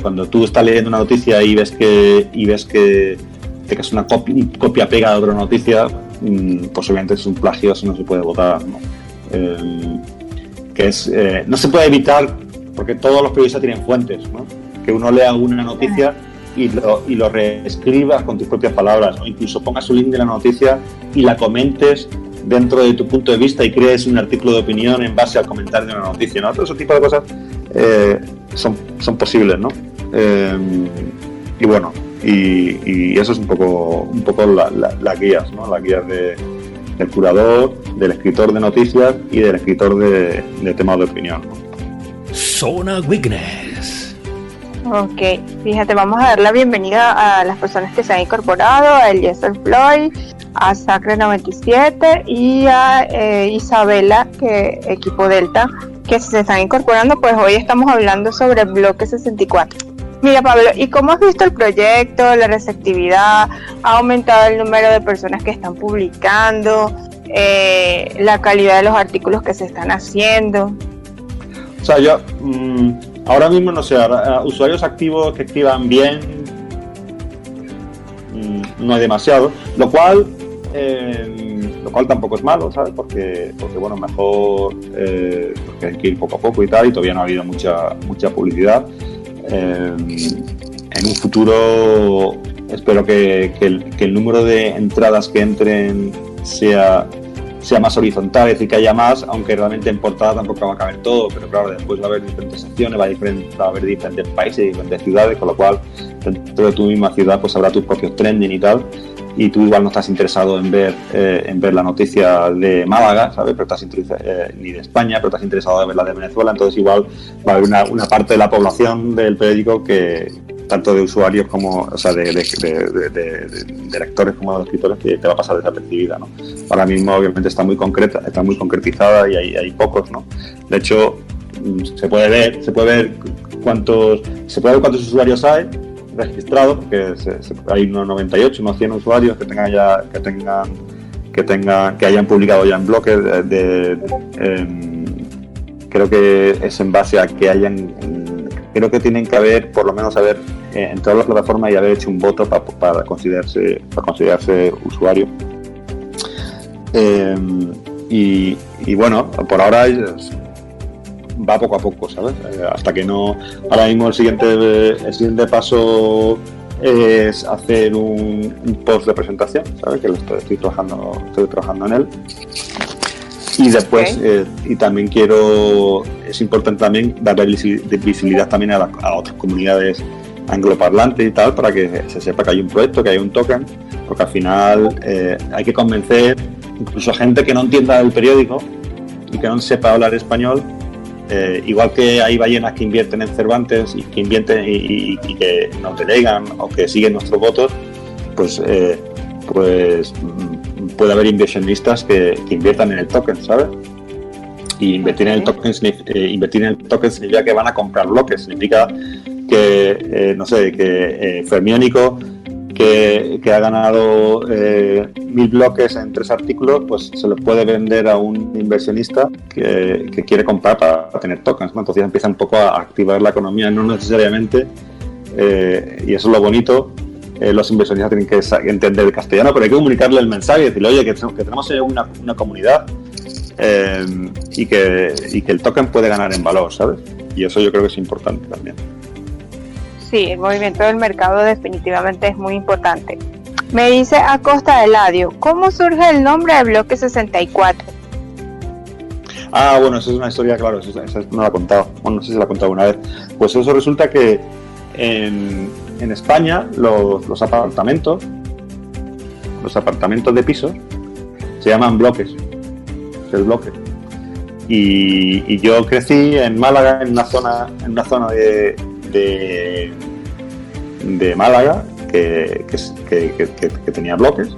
cuando tú estás leyendo una noticia y ves que es una copia-pega de otra noticia, pues obviamente es un plagio, eso no se puede votar, ¿no? No se puede evitar, porque todos los periodistas tienen fuentes, ¿no? Que uno lea una noticia y lo reescribas con tus propias palabras, o incluso pongas un link de la noticia y la comentes dentro de tu punto de vista y crees un artículo de opinión en base al comentario de una noticia, ¿no? Todo ese tipo de cosas son posibles, ¿no? Y bueno, y eso es un poco las guías, ¿no? Las guías del curador, del escritor de noticias y del escritor de temas de opinión, ¿no? Zona Witness. Ok, fíjate, vamos a dar la bienvenida a las personas que se han incorporado, a Eliezer Floyd, a Sacre97 y a Isabela, equipo Delta, que se están incorporando. Pues hoy estamos hablando sobre Bloque 64. Mira, Pablo, ¿y cómo has visto el proyecto, la receptividad? ¿Ha aumentado el número de personas que están publicando? ¿La calidad de los artículos que se están haciendo? O sea, yo Ahora mismo, no sé, usuarios activos que escriban bien, no hay demasiado, lo cual tampoco es malo, ¿sabes? Porque bueno, mejor, porque hay que ir poco a poco y tal, y todavía no ha habido mucha publicidad. En un futuro espero que el número de entradas que entren sea más horizontal, es decir, que haya más, aunque realmente en portada tampoco va a caber todo, pero claro, después va a haber diferentes secciones, va a haber diferentes países, diferentes ciudades, con lo cual dentro de tu misma ciudad pues habrá tus propios trending y tal, y tú igual no estás interesado en ver la noticia de Málaga, ¿sabes? Pero estás ni de España, pero estás interesado en ver la de Venezuela, entonces igual va a haber una parte de la población del periódico que tanto de usuarios como, o sea, de lectores como de escritores, que te va a pasar desapercibida, ¿no? Ahora mismo obviamente está muy concretizada y hay pocos, ¿no? De hecho, se puede ver cuántos usuarios hay registrados, porque hay unos 98, unos 100 usuarios que hayan publicado ya en bloques creo que es en base a que creo que tienen que haber, por lo menos haber en todas las plataformas y haber hecho un voto para considerarse usuario. Y bueno, por ahora va poco a poco, ¿sabes? Hasta que no. Ahora mismo el siguiente paso es hacer un post de presentación, ¿sabes? Que estoy trabajando en él. Y después, y también es importante también darle visibilidad también a otras comunidades angloparlantes y tal, para que se sepa que hay un proyecto, que hay un token, porque al final hay que convencer incluso a gente que no entienda el periódico y que no sepa hablar español, igual que hay ballenas que invierten en Cervantes y que invierten y que nos delegan o que siguen nuestros votos, pues puede haber inversionistas que inviertan en el token, ¿sabes? Y invertir en el token significa que van a comprar bloques, significa que, no sé, que Fermiónico, que ha ganado 1000 bloques en 3 artículos, pues se los puede vender a un inversionista que quiere comprar para tener tokens, ¿no? Entonces empieza un poco a activar la economía, no necesariamente, y eso es lo bonito. Los inversionistas tienen que entender el castellano, pero hay que comunicarle el mensaje y decirle, oye, que tenemos una comunidad y que el token puede ganar en valor, ¿sabes? Y eso yo creo que es importante también. Sí, el movimiento del mercado definitivamente es muy importante. Me dice Acosta Eladio, ¿cómo surge el nombre de Bloque 64? Ah, bueno, eso es una historia, claro, esa no la he contado. Bueno, no sé si la he contado una vez. Pues eso resulta que en España los apartamentos de pisos se llaman bloques, es el bloque. Y yo crecí en Málaga, en una zona de Málaga que tenía bloques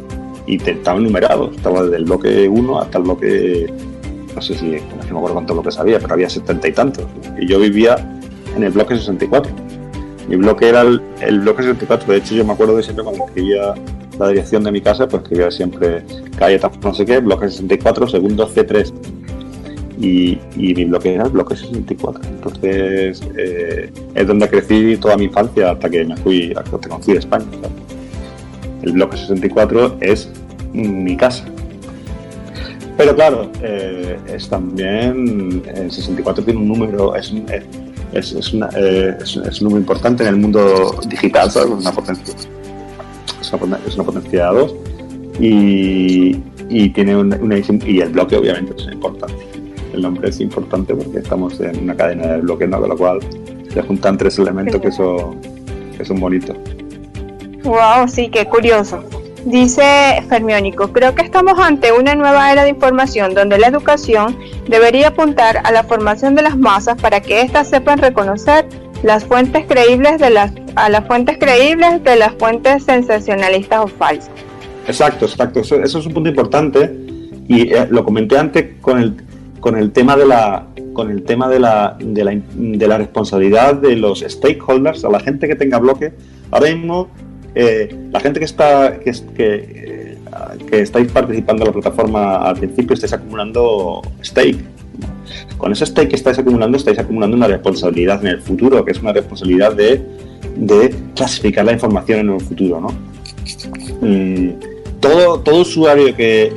y estaban numerados, estaba desde el bloque 1 hasta el bloque, no sé si no me acuerdo cuántos bloques había, pero había 70 y tantos, y yo vivía en el bloque 64. Mi bloque era el bloque 64, de hecho yo me acuerdo de siempre cuando escribía la dirección de mi casa, pues escribía siempre calle no sé qué, bloque 64, segundo C3. Y mi bloque era el bloque 64. Entonces es donde crecí toda mi infancia hasta que me fui de España, ¿sabes? El bloque 64 es mi casa. Pero claro, es también el 64 tiene un número, es un número importante en el mundo digital, ¿sabes? Es una potencia de 2 y tiene y el bloque obviamente es importante. El nombre es importante porque estamos en una cadena de bloques, ¿no? Con lo cual se juntan 3 elementos que son bonitos. Wow, sí, qué curioso. Dice Fermiónico, creo que estamos ante una nueva era de información donde la educación debería apuntar a la formación de las masas para que éstas sepan reconocer las fuentes creíbles de las fuentes sensacionalistas o falsas. Exacto. Eso es un punto importante y lo comenté antes con el tema de la responsabilidad de los stakeholders, a la gente que tenga bloque. Ahora mismo la gente que estáis participando en la plataforma al principio estáis acumulando stake, Con ese stake que estáis acumulando una responsabilidad en el futuro, que es una responsabilidad de clasificar la información en el futuro, ¿no? Todo usuario que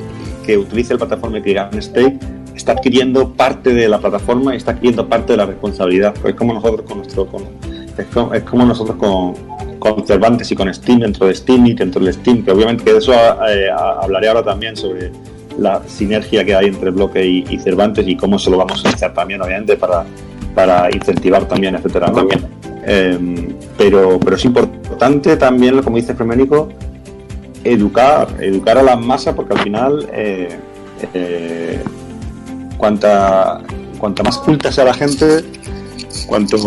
utilice la plataforma de Kirigami Stake está adquiriendo parte de la plataforma y está adquiriendo parte de la responsabilidad. Pues es como nosotros con Cervantes y con Steam, dentro de Steam y dentro del Steam, que obviamente que de eso hablaré ahora también, sobre la sinergia que hay entre Bloque y Cervantes y cómo se lo vamos a utilizar también, obviamente, para incentivar también, etcétera, ¿no? Pero es importante también, como dice Freménico, educar a las masas, porque al final cuanta más culta sea la gente, cuanto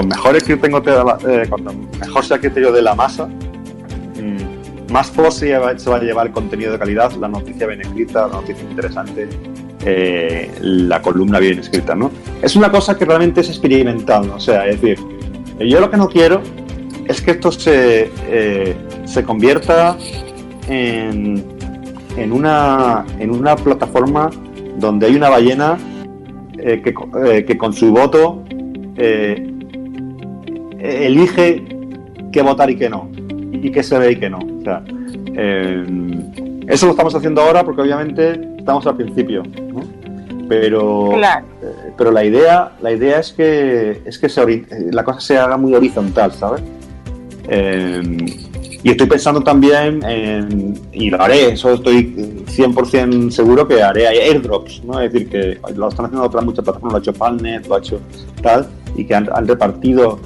mejor cuanto mejor sea el criterio de la masa, más fácil se va a llevar el contenido de calidad, la noticia bien escrita, la noticia interesante, la columna bien escrita, ¿no? Es una cosa que realmente es experimental, ¿no? O sea, es decir, yo lo que no quiero es que esto se convierta en una plataforma donde hay una ballena que con su voto elige qué votar y qué no, y qué se ve y qué no. O sea, eso lo estamos haciendo ahora porque obviamente estamos al principio, ¿no? Pero, claro. Pero la idea es que la cosa se haga muy horizontal, ¿sabes? Y estoy pensando también y lo haré, eso estoy 100% seguro que haré airdrops, ¿no? Es decir, que lo están haciendo otras muchas plataformas, lo ha hecho Palnet, lo ha hecho tal, y que han repartido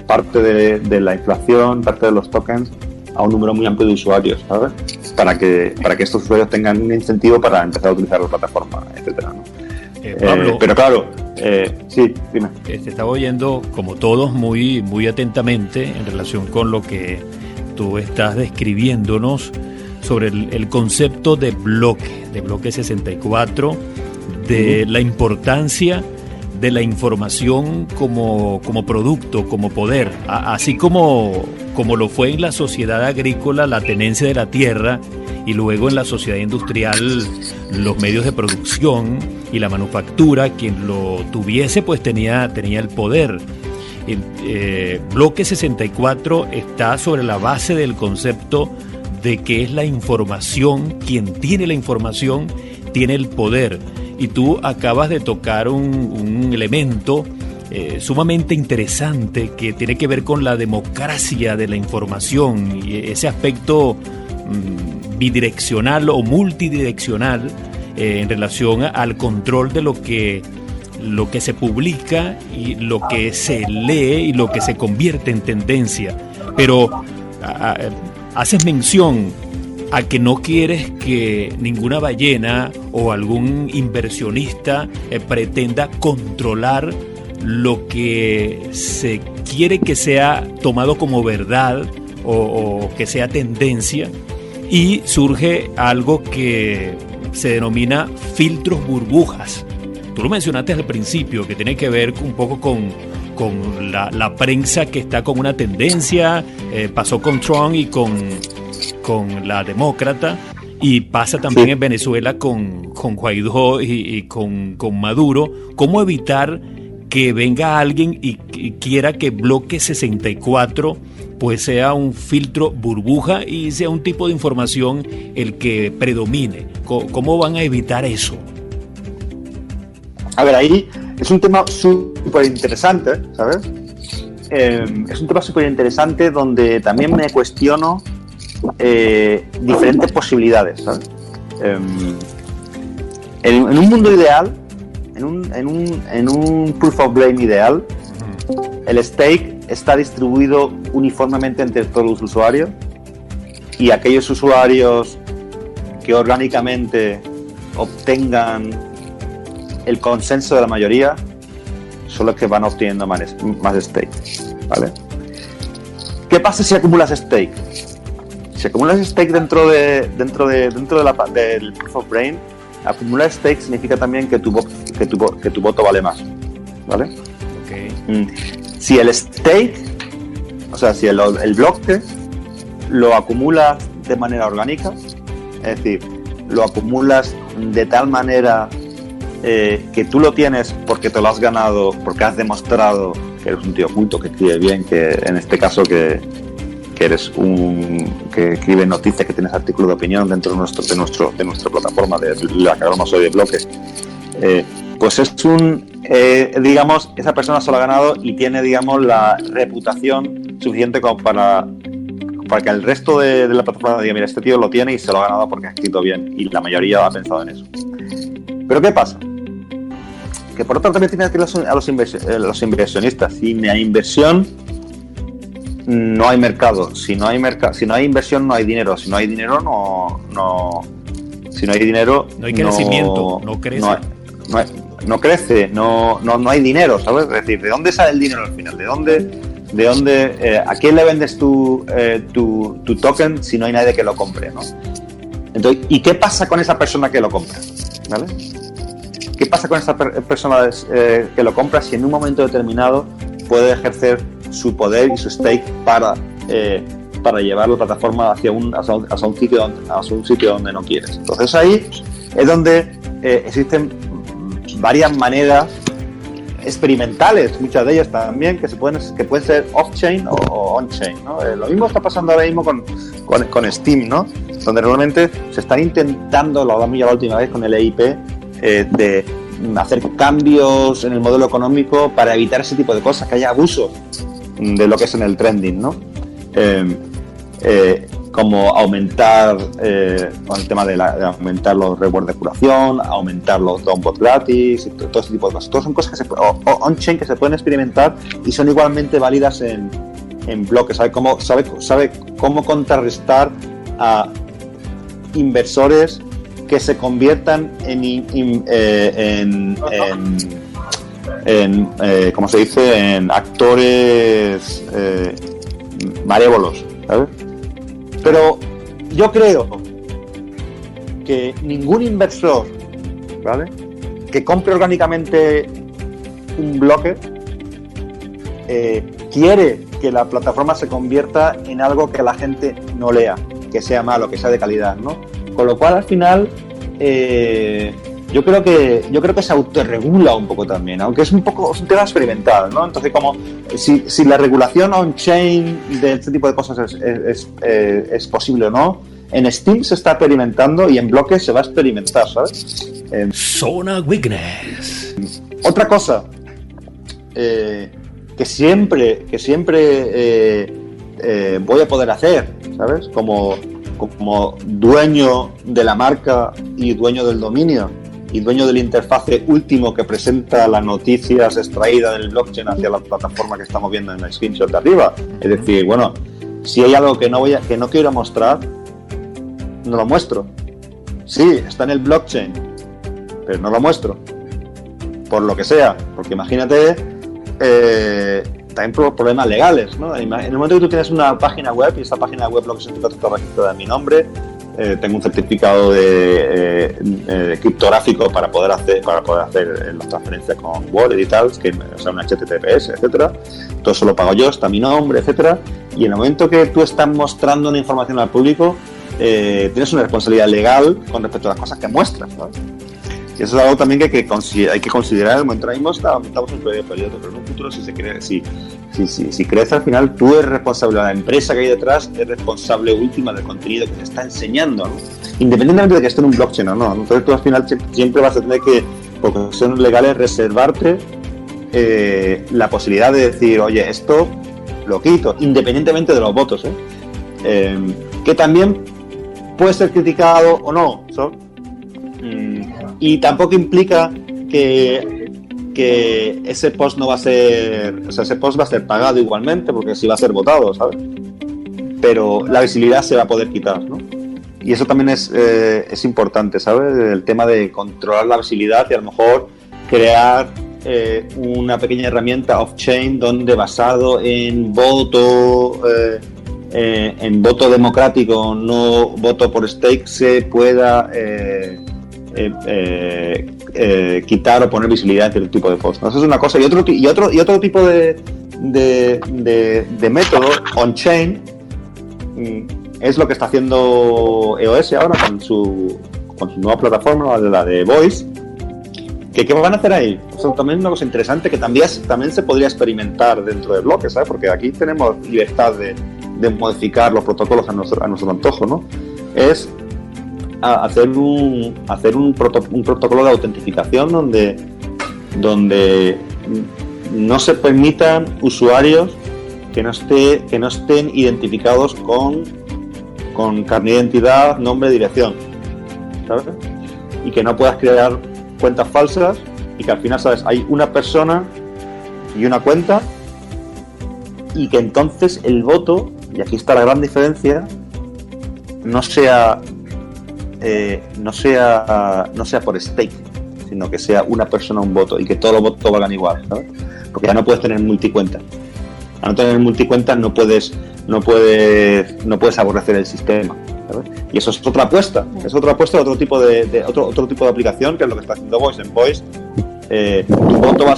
parte de la inflación, parte de los tokens a un número muy amplio de usuarios, ¿sabes? Para que estos usuarios tengan un incentivo para empezar a utilizar la plataforma, etcétera, ¿no? Pablo, pero claro, sí, dime. Te estaba oyendo, como todos, muy, muy atentamente en relación con lo que tú estás describiéndonos sobre el concepto de bloque 64, de la importancia de la información como producto, como poder, así como lo fue en la sociedad agrícola la tenencia de la tierra, y luego en la sociedad industrial los medios de producción y la manufactura. Quien lo tuviese pues tenía el poder. Bloque 64 está sobre la base del concepto de que es la información, quien tiene la información tiene el poder. Y tú acabas de tocar un elemento sumamente interesante que tiene que ver con la democracia de la información y ese aspecto bidireccional o multidireccional en relación al control de lo que se publica y lo que se lee y lo que se convierte en tendencia. Pero haces mención a que no quieres que ninguna ballena o algún inversionista pretenda controlar lo que se quiere que sea tomado como verdad o que sea tendencia, y surge algo que se denomina filtros burbujas. Tú lo mencionaste al principio, que tiene que ver un poco con la prensa que está con una tendencia, pasó con Trump y con la demócrata, y pasa también sí en Venezuela con Guaidó y con Maduro. ¿Cómo evitar que venga alguien y quiera que Bloque 64 pues sea un filtro burbuja y sea un tipo de información el que predomine? ¿Cómo van a evitar eso? A ver, ahí es un tema súper interesante, ¿sabes? Es un tema súper interesante donde también me cuestiono diferentes posibilidades, ¿sabes? En un mundo ideal, en un proof of blame ideal, el stake está distribuido uniformemente entre todos los usuarios, y aquellos usuarios que orgánicamente obtengan el consenso de la mayoría son los que van obteniendo más stake, ¿vale? ¿Qué pasa si acumulas stake? Si acumulas stake dentro del proof of blame, acumular stake significa también que tu voto vale más, ¿vale? Okay. Si el stake, o sea, si el bloque lo acumulas de manera orgánica, es decir, lo acumulas de tal manera que tú lo tienes porque te lo has ganado, porque has demostrado que eres un tío culto, que escribe bien, que en este caso que eres que escribe noticias, que tienes artículos de opinión dentro de nuestra plataforma de la que hablamos hoy de bloques, pues es digamos, esa persona se lo ha ganado y tiene, digamos, la reputación suficiente como para que el resto de la plataforma diga, mira, este tío lo tiene y se lo ha ganado porque ha escrito bien, y la mayoría ha pensado en eso. Pero ¿qué pasa? Que por otro lado también tienes que ir a los inversionistas. Sin la inversión no hay mercado. Si no hay inversión, no hay dinero. Si no hay dinero, si no hay dinero, no hay crecimiento, no crece. No crece, no hay dinero, ¿sabes? Es decir, ¿de dónde sale el dinero al final? ¿De dónde a quién le vendes tu token si no hay nadie que lo compre, ¿no? Entonces, ¿y qué pasa con esa persona que lo compra? ¿Vale? ¿Qué pasa con esa persona que lo compra si en un momento determinado puede ejercer su poder y su stake para llevar la plataforma hacia un sitio donde no quieres? Entonces ahí es donde existen varias maneras experimentales, muchas de ellas también, que pueden ser off-chain o on-chain, ¿no? Lo mismo está pasando ahora mismo con Steam, ¿no? Donde realmente se están intentando, lo hablamos ya la última vez con el EIP, de hacer cambios en el modelo económico para evitar ese tipo de cosas, que haya abusos de lo que es en el trending, ¿no? Como aumentar con el tema de aumentar los rewards de curación, aumentar los downvotes gratis, y todo ese tipo de cosas. Todas son cosas que on-chain que se pueden experimentar y son igualmente válidas en bloques. Sabe cómo contrarrestar a inversores que se conviertan ¿cómo se dice? En actores malévolos, ¿sabes? Pero yo creo que ningún inversor, ¿vale?, que compre orgánicamente un bloque quiere que la plataforma se convierta en algo que la gente no lea, que sea malo, que sea de calidad, ¿no? Con lo cual, al final, yo creo que se autorregula un poco también, aunque es un tema experimental, ¿no? Entonces, como si la regulación on-chain de este tipo de cosas es posible o no, en Steam se está experimentando y en bloques se va a experimentar, ¿sabes? Zona Weakness. Otra cosa que siempre voy a poder hacer, ¿sabes? Como dueño de la marca y dueño del dominio y dueño del interfase último que presenta las noticias extraídas del blockchain hacia la plataforma que estamos viendo en el screenshot de arriba. Es decir, bueno, si hay algo que no quiero mostrar, no lo muestro. Sí, está en el blockchain, pero no lo muestro. Por lo que sea, porque imagínate también por problemas legales, ¿no? En el momento que tú tienes una página web y esa página web lo que significa está registrada en mi nombre, tengo un certificado de criptográfico para poder hacer las transferencias con wallet y tal, o sea, un HTTPS, etcétera. Todo eso lo pago yo, está mi nombre, etcétera. Y en el momento que tú estás mostrando una información al público, tienes una responsabilidad legal con respecto a las cosas que muestras, ¿no? Y eso es algo también que hay que considerar. En el momento ahora mismo estamos en un periodo, pero en un futuro si crece, al final tú eres responsable, la empresa que hay detrás es responsable última del contenido que te está enseñando, ¿no? Independientemente de que esté en un blockchain o no. Entonces tú al final siempre vas a tener que, por cuestiones legales, reservarte la posibilidad de decir, oye, esto lo quito, independientemente de los votos, que también puede ser criticado o no, ¿sabes? Y tampoco implica que ese post no va a ser, o sea, ese post va a ser pagado igualmente, porque sí va a ser votado, ¿sabes? Pero la visibilidad se va a poder quitar, ¿no? Y eso también es importante, ¿sabes? El tema de controlar la visibilidad y a lo mejor crear una pequeña herramienta off-chain donde, basado en voto democrático, no voto por stake, se pueda quitar o poner visibilidad en cierto tipo de posts, ¿no? Eso es una cosa. Y otro tipo de método on-chain es lo que está haciendo EOS ahora con su nueva plataforma, la de Voice, ¿Qué van a hacer ahí? Eso también es una cosa interesante que también se podría experimentar dentro de bloques, ¿sabes? Porque aquí tenemos libertad de modificar los protocolos a nuestro antojo, ¿no? Es hacer un protocolo de autentificación donde no se permitan usuarios que no estén identificados con carnet de identidad, nombre, dirección, ¿sabes? Y que no puedas crear cuentas falsas y que al final, ¿sabes? Hay una persona y una cuenta y que entonces el voto, y aquí está la gran diferencia, no sea por stake, sino que sea una persona un voto y que todos los votos valgan igual, ¿sabes? Porque ya no puedes tener multicuentas. Al no tener multicuentas no puedes aborrecer el sistema, ¿sabes? Y eso es otra apuesta, otro tipo de aplicación, que es lo que está haciendo Voice. En Voice tu voto va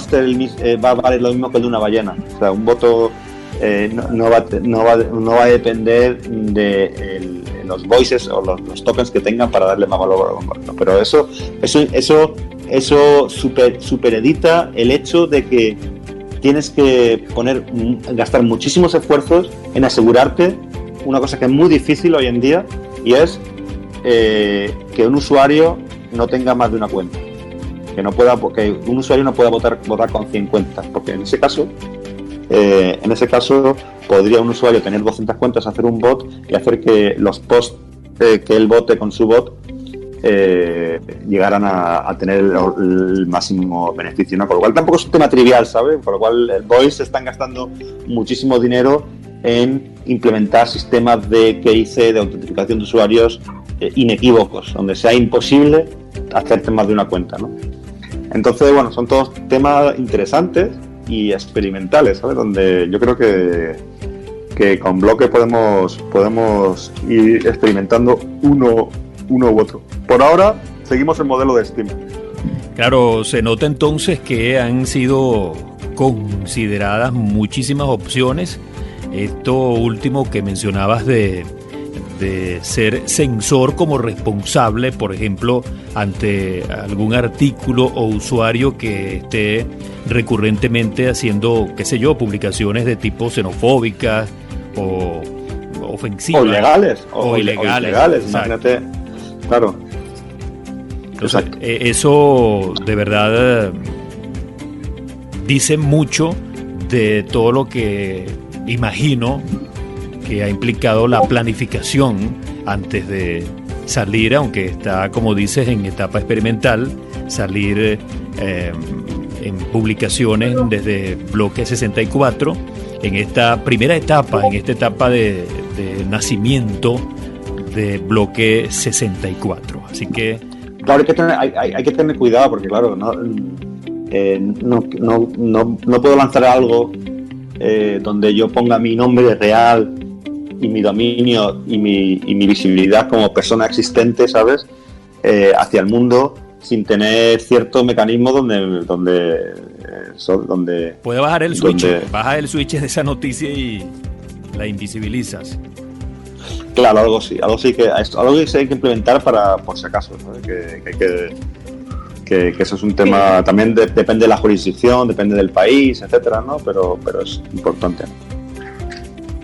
a valer lo mismo que el de una ballena. O sea, un voto no va a depender de los voices o los tokens que tengan para darle más valor a los. Pero eso superedita el hecho de que tienes que gastar muchísimos esfuerzos en asegurarte una cosa que es muy difícil hoy en día, y es que un usuario no tenga más de una cuenta, que un usuario no pueda votar con 100 cuentas, porque en ese caso podría un usuario tener 200 cuentas, hacer un bot y hacer que los posts que él vote con su bot llegaran a tener el máximo beneficio, ¿no? Con lo cual tampoco es un tema trivial, ¿sabes? Con lo cual el Voice se están gastando muchísimo dinero en implementar sistemas de KIC, de autentificación de usuarios inequívocos, donde sea imposible hacerte más de una cuenta, ¿no? Entonces, bueno, son todos temas interesantes y experimentales, ¿sabes? Donde yo creo que con Bloque podemos ir experimentando uno u otro. Por ahora, seguimos el modelo de Steam. Claro, se nota entonces que han sido consideradas muchísimas opciones. Esto último que mencionabas de ser censor como responsable, por ejemplo, ante algún artículo o usuario que esté recurrentemente haciendo, qué sé yo, publicaciones de tipo xenofóbicas o ofensivas. O ilegales, imagínate. Claro. Entonces, eso de verdad dice mucho de todo lo que imagino que ha implicado la planificación antes de salir, aunque está, como dices, en etapa experimental, salir en publicaciones desde Bloque 64, en esta primera etapa, en esta etapa de nacimiento de Bloque 64. Así que... Claro, hay que tener cuidado, porque claro, no puedo lanzar algo donde yo ponga mi nombre real y mi dominio y mi visibilidad como persona existente, ¿sabes? Hacia el mundo, sin tener cierto mecanismo donde puede bajar el switch, baja el switch de esa noticia y la invisibilizas. Claro, algo sí que hay que implementar por si acaso, ¿no? Que eso es un tema, también depende de la jurisdicción, depende del país, etcétera, ¿no? Pero es importante.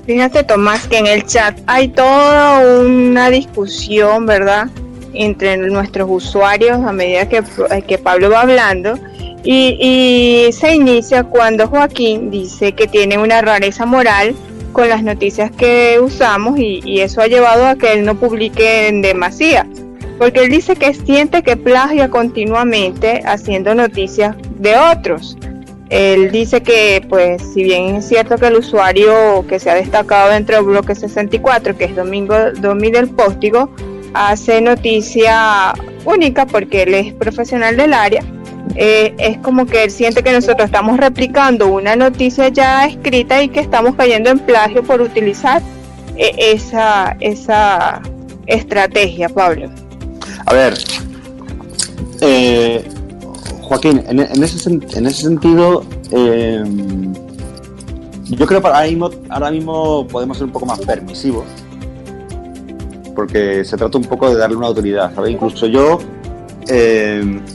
Fíjate, Tomás, que en el chat hay toda una discusión, ¿verdad?, entre nuestros usuarios a medida que Pablo va hablando, y se inicia cuando Joaquín dice que tiene una rareza moral con las noticias que usamos, y eso ha llevado a que él no publique en demasía, porque él dice que siente que plagia continuamente haciendo noticias de otros. Él dice que, pues, si bien es cierto que el usuario que se ha destacado dentro del Bloque 64, que es Domi del Póstigo, hace noticia única porque él es profesional del área, es como que él siente que nosotros estamos replicando una noticia ya escrita y que estamos cayendo en plagio por utilizar esa estrategia, Pablo. A ver, Joaquín, en ese sentido, yo creo que ahora mismo podemos ser un poco más permisivos, porque se trata un poco de darle una autoridad, ¿sabes? Incluso yo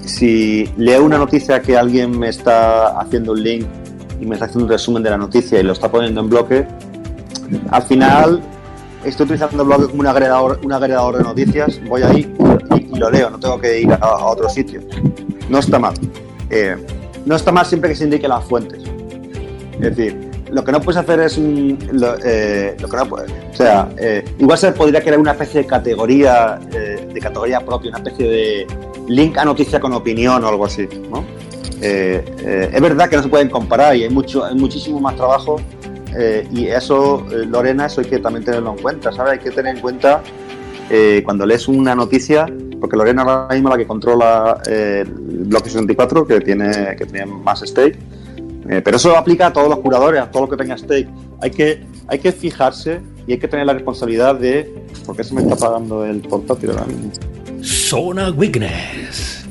si leo una noticia que alguien me está haciendo un link y me está haciendo un resumen de la noticia y lo está poniendo en bloque, al final estoy utilizando el bloque como un agregador de noticias, voy ahí y lo leo, no tengo que ir a otro sitio. No está mal. No está mal siempre que se indiquen las fuentes. Es decir, lo que no puedes hacer es igual se podría crear una especie de categoría propia, una especie de link a noticia con opinión o algo así, ¿no? Es verdad que no se pueden comparar y hay muchísimo más trabajo, y eso, Lorena, eso hay que también tenerlo en cuenta, ¿sabes? Hay que tener en cuenta cuando lees una noticia, porque Lorena ahora mismo la que controla el Bloque 64, que tiene más stake, pero eso aplica a todos los curadores, a todo lo que tenga stake. Hay que fijarse y hay que tener la responsabilidad de... ¿Por qué se me está apagando el portátil ahora mismo? Zona Witness.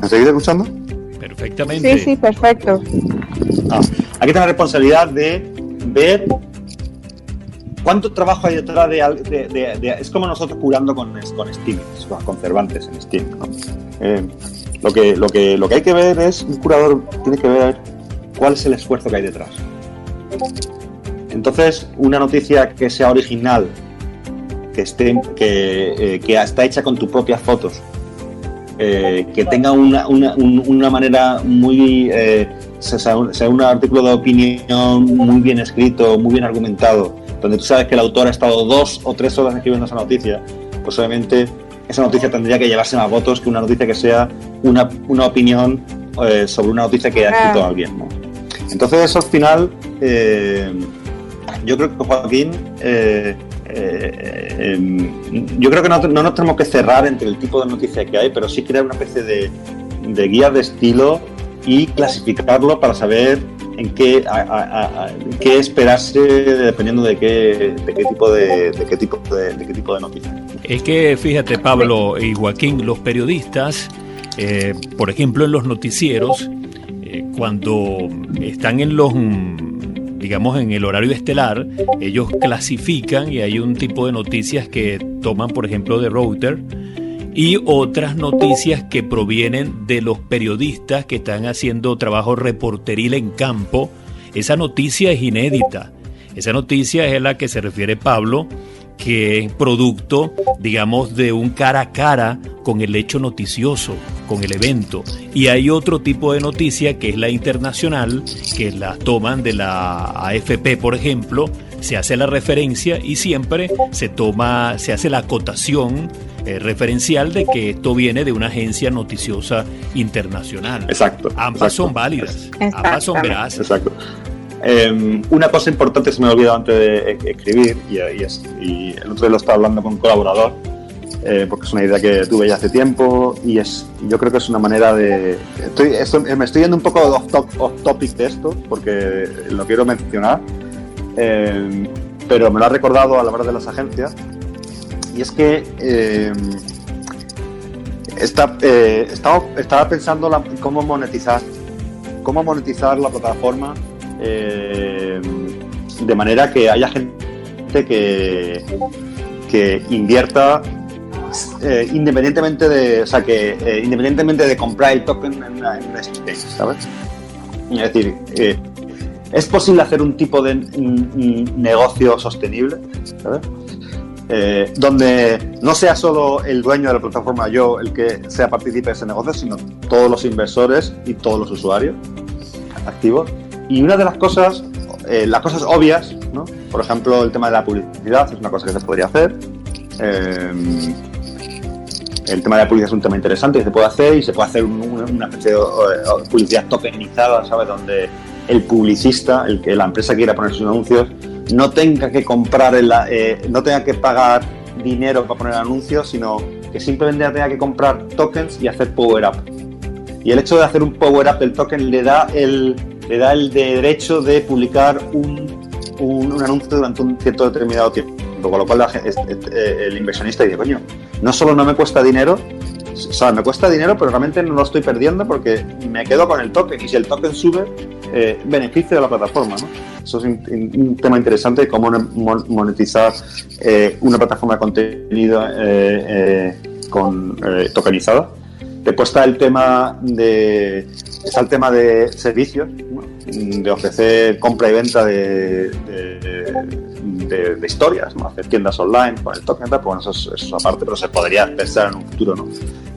¿Me seguís escuchando? Perfectamente. Sí, perfecto. Hay que tener la responsabilidad de ver cuánto trabajo hay detrás de es como nosotros curando con Steam, con Cervantes en Steam, ¿no? Lo que hay que ver es, un curador tiene que ver cuál es el esfuerzo que hay detrás. Entonces, una noticia que sea original, que está hecha con tus propias fotos, que tenga una manera muy sea un artículo de opinión muy bien escrito, muy bien argumentado, donde tú sabes que el autor ha estado 2 o 3 horas escribiendo esa noticia, pues obviamente esa noticia tendría que llevarse más votos que una noticia que sea una opinión sobre una noticia que ha escrito alguien, ¿no? Entonces eso al final, yo creo que, Joaquín, yo creo que no nos tenemos que cerrar entre el tipo de noticias que hay, pero sí crear una especie de guía de estilo y clasificarlo para saber en qué esperarse dependiendo de qué tipo de noticias. Es que fíjate, Pablo y Joaquín, los periodistas, por ejemplo en los noticieros, cuando están en en el horario estelar, ellos clasifican y hay un tipo de noticias que toman, por ejemplo, de Reuters, y otras noticias que provienen de los periodistas que están haciendo trabajo reporteril en campo. Esa noticia es inédita. Esa noticia es a la que se refiere Pablo, que es producto, digamos, de un cara a cara con el hecho noticioso, con el evento. Y hay otro tipo de noticia que es la internacional, que la toman de la AFP, por ejemplo, se hace la referencia y siempre se hace la acotación referencial de que esto viene de una agencia noticiosa internacional. Exacto. Ambas son válidas, ambas son veraces. Exacto. Una cosa importante se me ha olvidado antes de escribir, y el otro día lo estaba hablando con un colaborador, porque es una idea que tuve ya hace tiempo, y yo creo que es una manera de... me estoy yendo un poco off topic de esto, porque lo quiero mencionar, pero me lo ha recordado a la hora de las agencias, y es que estaba pensando cómo monetizar la plataforma, de manera que haya gente que invierta independientemente de comprar el token en una exchange, ¿sabes? Es decir, es posible hacer un tipo de negocio sostenible, ¿sabes? Donde no sea solo el dueño de la plataforma, yo, el que sea partícipe de ese negocio, sino todos los inversores y todos los usuarios activos. Y una de las cosas obvias, ¿no? Por ejemplo, el tema de la publicidad es una cosa que se podría hacer. El tema de la publicidad es un tema interesante que se puede hacer, y se puede hacer una especie de publicidad tokenizada, ¿sabes? Donde el publicista, la empresa que quiera poner sus anuncios, no tenga que comprar, no tenga que pagar dinero para poner anuncios, sino que simplemente tenga que comprar tokens y hacer power up. Y el hecho de hacer un power up del token le da el derecho de publicar un anuncio durante un cierto determinado tiempo, con lo cual el inversionista dice, coño, no solo no me cuesta dinero, o sea, me cuesta dinero, pero realmente no lo estoy perdiendo porque me quedo con el token, y si el token sube, beneficio de la plataforma, ¿no? Eso es un tema interesante de cómo monetizar una plataforma de contenido tokenizada. Después está el tema de servicios, ¿no? De ofrecer compra y venta de historias, ¿no? Hacer tiendas online con el token, pues bueno, eso es aparte, pero se podría pensar en un futuro, ¿no?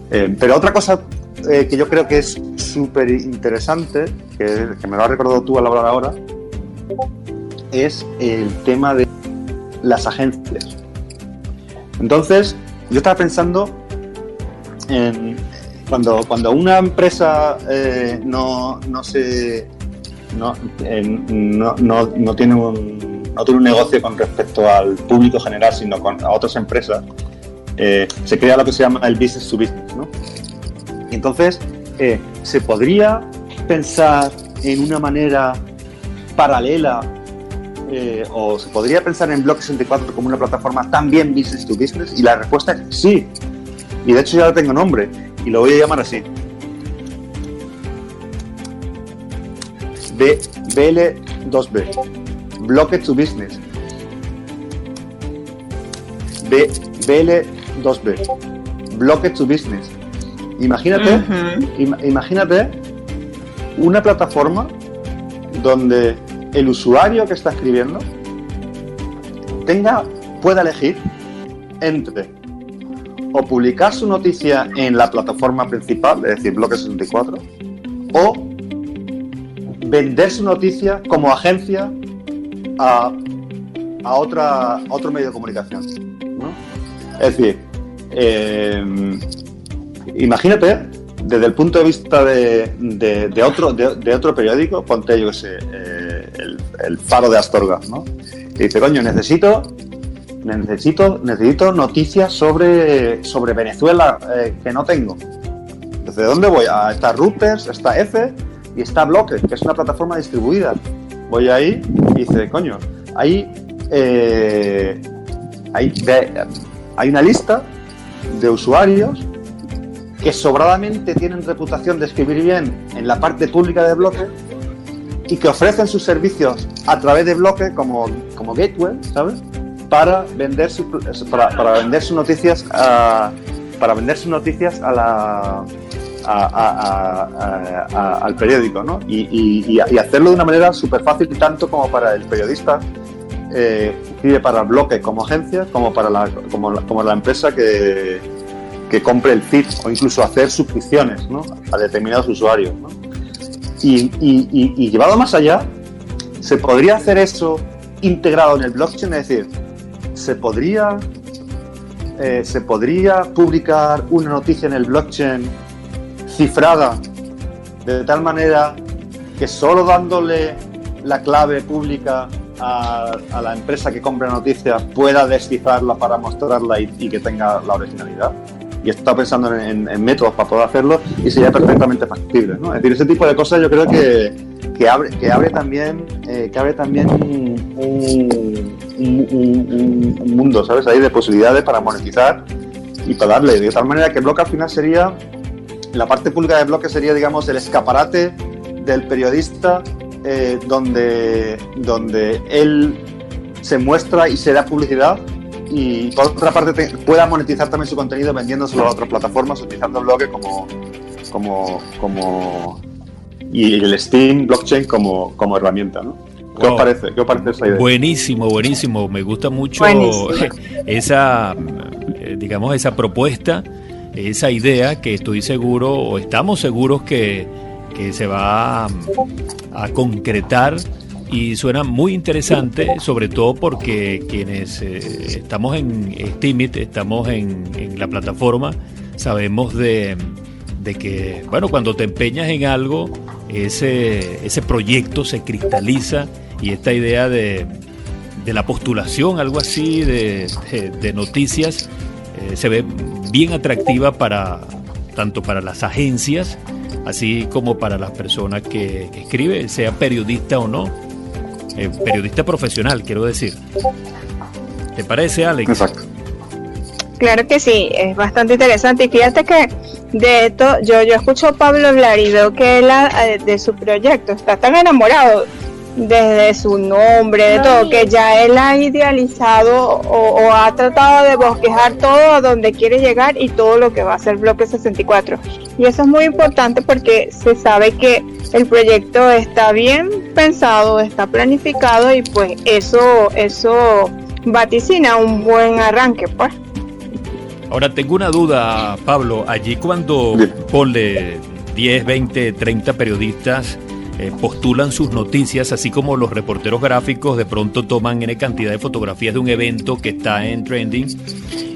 Pero otra cosa que yo creo que es súper interesante, que me lo has recordado tú al hablar ahora, es el tema de las agencias. Entonces, yo estaba pensando en cuando una empresa no tiene un negocio con respecto al público general, sino a otras empresas, se crea lo que se llama el business to business, ¿no? Y entonces, ¿se podría pensar en una manera paralela o se podría pensar en Block64 como una plataforma también business to business? Y la respuesta es sí. Y de hecho ya tengo nombre y lo voy a llamar así. BL2B. Blocked to Business. BL2B. Blocked to Business. Imagínate, imagínate una plataforma donde el usuario que está escribiendo pueda elegir entre o publicar su noticia en la plataforma principal, es decir, Block64, o vender su noticia como agencia a otro medio de comunicación, ¿no? Es decir, imagínate desde el punto de vista de otro periódico, ponte, yo qué sé, el Faro de Astorga, ¿no? Y dice, coño, necesito noticias sobre Venezuela que no tengo. Entonces, ¿de dónde voy? Está Reuters, está F y está Blocked, que es una plataforma distribuida. Voy ahí y dice, coño, hay una lista de usuarios que sobradamente tienen reputación de escribir bien en la parte pública de Blocked y que ofrecen sus servicios a través de Blocked como gateway, ¿sabes? Para vender sus noticias al periódico, ¿no? Y hacerlo de una manera súper fácil, tanto como para el periodista escribe para Blocked como agencia, como para la empresa que compre el feed, o incluso hacer suscripciones, ¿no? A determinados usuarios, ¿no? Y llevado más allá, se podría hacer eso integrado en el blockchain, es decir, se podría publicar una noticia en el blockchain cifrada de tal manera que solo dándole la clave pública a la empresa que compra la noticia pueda descifrarla para mostrarla y que tenga la originalidad. Y está pensando en métodos para poder hacerlo y sería perfectamente factible, ¿no? Es decir, ese tipo de cosas yo creo que abre también un mundo, ¿sabes? Ahí de posibilidades para monetizar y para darle. De tal manera que Block al final sería, la parte pública de Block sería, digamos, el escaparate del periodista donde él se muestra y se da publicidad. Y por otra parte pueda monetizar también su contenido vendiéndoselo a otras plataformas, utilizando Blocked y el Steam blockchain como herramienta, ¿no? ¿Qué os parece? ¿Qué os parece esa idea? Buenísimo. Me gusta mucho esa propuesta, esa idea que estoy seguro, o estamos seguros que se va a concretar. Y suena muy interesante, sobre todo porque quienes estamos en Steemit, estamos en la plataforma, sabemos de que, bueno, cuando te empeñas en algo, ese proyecto se cristaliza, y esta idea de la postulación, algo así, de noticias, se ve bien atractiva tanto para las agencias, así como para las personas que escriben, sea periodista o no. Periodista profesional, quiero decir. ¿Te parece, Alex? Exacto. Claro que sí, es bastante interesante. Y fíjate que de esto, yo escucho a Pablo hablar y veo que él de su proyecto está tan enamorado desde su nombre, de todo, que ya él ha idealizado o ha tratado de bosquejar todo a donde quiere llegar y todo lo que va a ser Bloque 64. Y eso es muy importante porque se sabe que el proyecto está bien pensado, está planificado y pues eso vaticina un buen arranque, pues. Ahora tengo una duda, Pablo. Allí cuando ponle 10, 20, 30 periodistas postulan sus noticias, así como los reporteros gráficos de pronto toman N cantidad de fotografías de un evento que está en trending